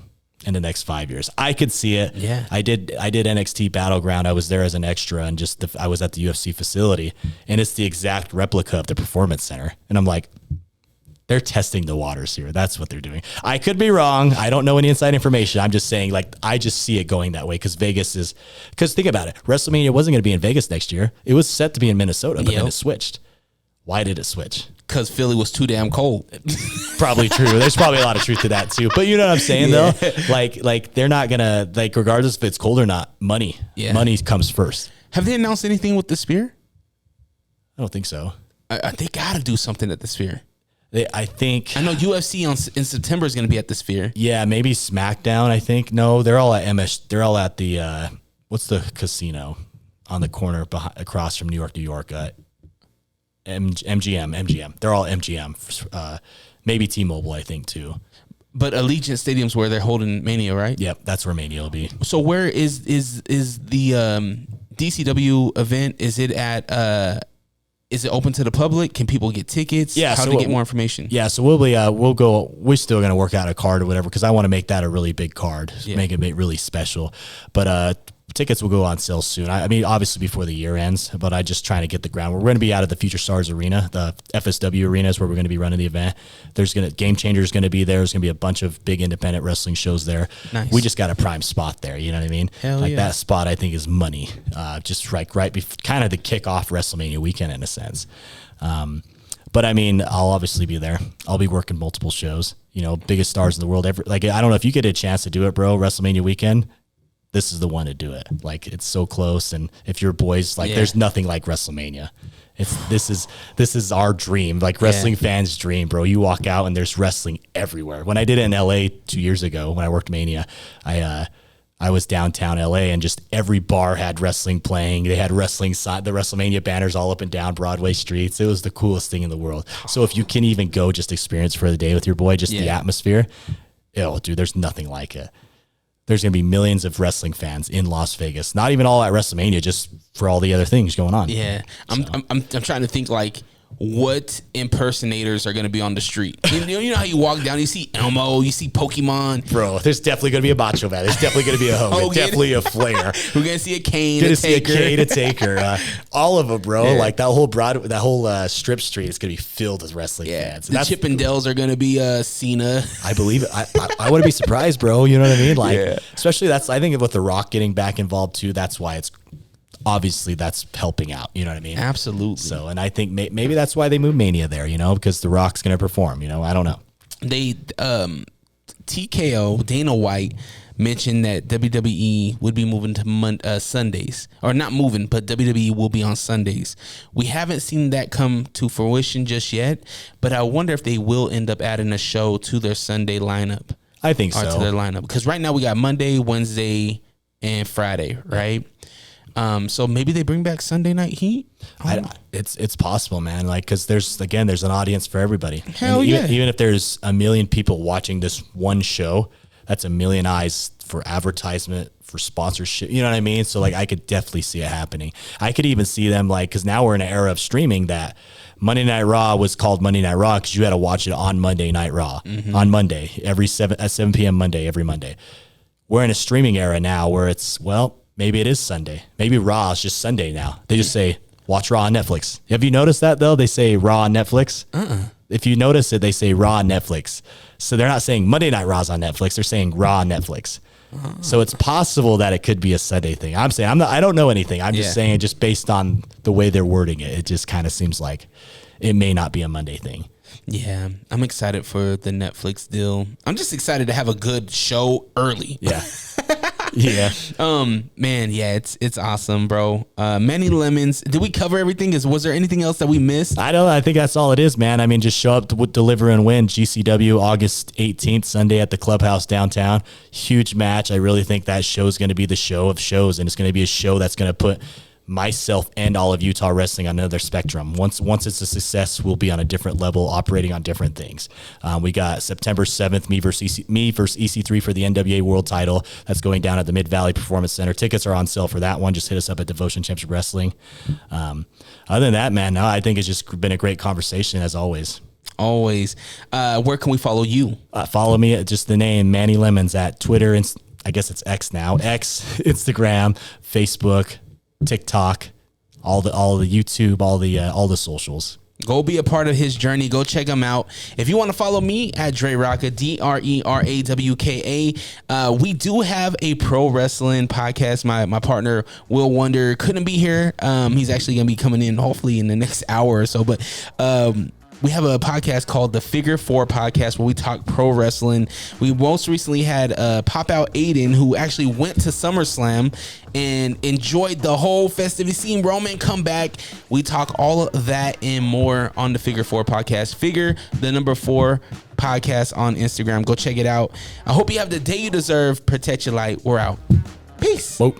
in the next 5 years. I could see it. Yeah. I did NXT Battleground. I was there as an extra, and I was at the UFC facility, and it's the exact replica of the Performance Center. And I'm like, they're testing the waters here. That's what they're doing. I could be wrong. I don't know any inside information. I'm just saying, like, I just see it going that way, because think about it. WrestleMania wasn't going to be in Vegas next year. It was set to be in Minnesota, but then it switched. Why did it switch? Because Philly was too damn cold. Probably true. There's probably a lot of truth to that too. But you know what I'm saying, though? Like they're not going to, like, regardless if it's cold or not, money comes first. Have they announced anything with the Sphere? I don't think so. They got to do something at the Sphere. I know UFC in September is going to be at the Sphere. Yeah, maybe SmackDown. I think no, they're all at MS. They're all at the what's the casino on the corner across from New York. MGM. They're all MGM. Maybe T-Mobile, I think too. But Allegiant Stadium's where they're holding Mania, right? Yep, that's where Mania will be. So where is the DCW event? Is it at is it open to the public? Can people get tickets? Yeah, How so to get more information? Yeah, so we'll go. We're still gonna work out a card or whatever because I want to make that a really big card, make it really special. But tickets will go on sale soon. I mean, obviously before the year ends, but I just trying to get the ground. We're going to be out of the Future Stars Arena, the FSW Arena is where we're going to be running the event. Game Changer is going to be there. There's going to be a bunch of big independent wrestling shows there. Nice. We just got a prime spot there. You know what I mean? Hell like yeah. that spot, I think is money. Just right kind of to kick off WrestleMania weekend in a sense. But I mean, I'll obviously be there. I'll be working multiple shows. You know, biggest stars in the world ever. Like I don't know if you get a chance to do it, bro. WrestleMania weekend. This is the one to do it. Like it's so close, and if your boys like, there's nothing like WrestleMania. This is our dream, like wrestling fans' dream, bro. You walk out and there's wrestling everywhere. When I did it in LA 2 years ago, when I worked Mania, I was downtown LA and just every bar had wrestling playing. They had the WrestleMania banners all up and down Broadway streets. It was the coolest thing in the world. So if you can even go just experience for the day with your boy, just the atmosphere, dude, there's nothing like it. There's going to be millions of wrestling fans in Las Vegas. Not even all at WrestleMania, just for all the other things going on. Yeah, I'm trying to think like what impersonators are going to be on the street. You know how you walk down, you see Elmo, you see Pokemon. Bro, there's definitely going to be a Macho Man. There's definitely going to be a Hogan. Definitely a Flair. We're going to see a Kane, a Taker. All of them, bro. Yeah. Like that whole strip street is going to be filled with wrestling fans. The Chippendales are going to be Cena. I believe it. I wouldn't be surprised, bro. You know what I mean? Like, especially I think with The Rock getting back involved too, that's why it's obviously that's helping out. You know what I mean? Absolutely. So, and I think maybe that's why they moved Mania there, you know, because The Rock's going to perform, you know, I don't know. They, TKO, Dana White mentioned that WWE would be moving to Sundays, or not moving, but WWE will be on Sundays. We haven't seen that come to fruition just yet, but I wonder if they will end up adding a show to their Sunday lineup. I think so. To their lineup. Because right now we got Monday, Wednesday, and Friday, right? So maybe they bring back Sunday Night Heat. It's possible, man. Like, because there's an audience for everybody. Hell yeah. Even if there's a million people watching this one show, that's a million eyes for advertisement, for sponsorship. You know what I mean? So like, I could definitely see it happening. I could even see them like, because now we're in an era of streaming that Monday Night Raw was called Monday Night Raw because you had to watch it on Monday Night Raw on Monday at 7 p.m. Monday every Monday. We're in a streaming era now where it's maybe it is Sunday. Maybe Raw is just Sunday now. They just say, watch Raw on Netflix. Have you noticed that, though? They say Raw on Netflix. If you notice it, they say Raw on Netflix. So they're not saying Monday Night Raw's on Netflix. They're saying Raw on Netflix. So it's possible that it could be a Sunday thing. I'm saying I don't know anything. I'm just saying just based on the way they're wording it, it just kind of seems like it may not be a Monday thing. Yeah, I'm excited for the Netflix deal. I'm just excited to have a good show early. Yeah. Yeah. Man, yeah, it's awesome, bro. Manny Lemons. Did we cover everything? Was there anything else that we missed? I don't know. I think that's all it is, man. I mean, just show up to Deliver and Win, GCW, August 18th, Sunday at the Clubhouse downtown. Huge match. I really think that show is going to be the show of shows, and it's going to be a show that's going to put myself and all of Utah wrestling on another spectrum. Once it's a success, we'll be on a different level, operating on different things. We got September 7th, me versus EC3 for the NWA World Title. That's going down at the Mid Valley Performance Center. Tickets are on sale for that one. Just hit us up at Devotion Championship Wrestling. Other than that, man, no, I think it's just been a great conversation as always. Always. Where can we follow you? Follow me at just the name Manny Lemons at Twitter, and I guess it's X now. X, Instagram, Facebook, TikTok, all the YouTube, all the socials. Go be a part of his journey. Go check him out. If you want to follow me at Dre Rawka, DRERAWKA. We do have a pro wrestling podcast. My partner Will Wonder couldn't be here. He's actually gonna be coming in hopefully in the next hour or so. But we have a podcast called the Figure 4 Podcast where we talk pro wrestling. We most recently had Pop Out Aiden, who actually went to SummerSlam and enjoyed the whole festivity scene. Roman come back. We talk all of that and more on the Figure 4 Podcast. Figure the number 4 podcast on Instagram. Go check it out. I hope you have the day you deserve. Protect your light. We're out. Peace. Whoa.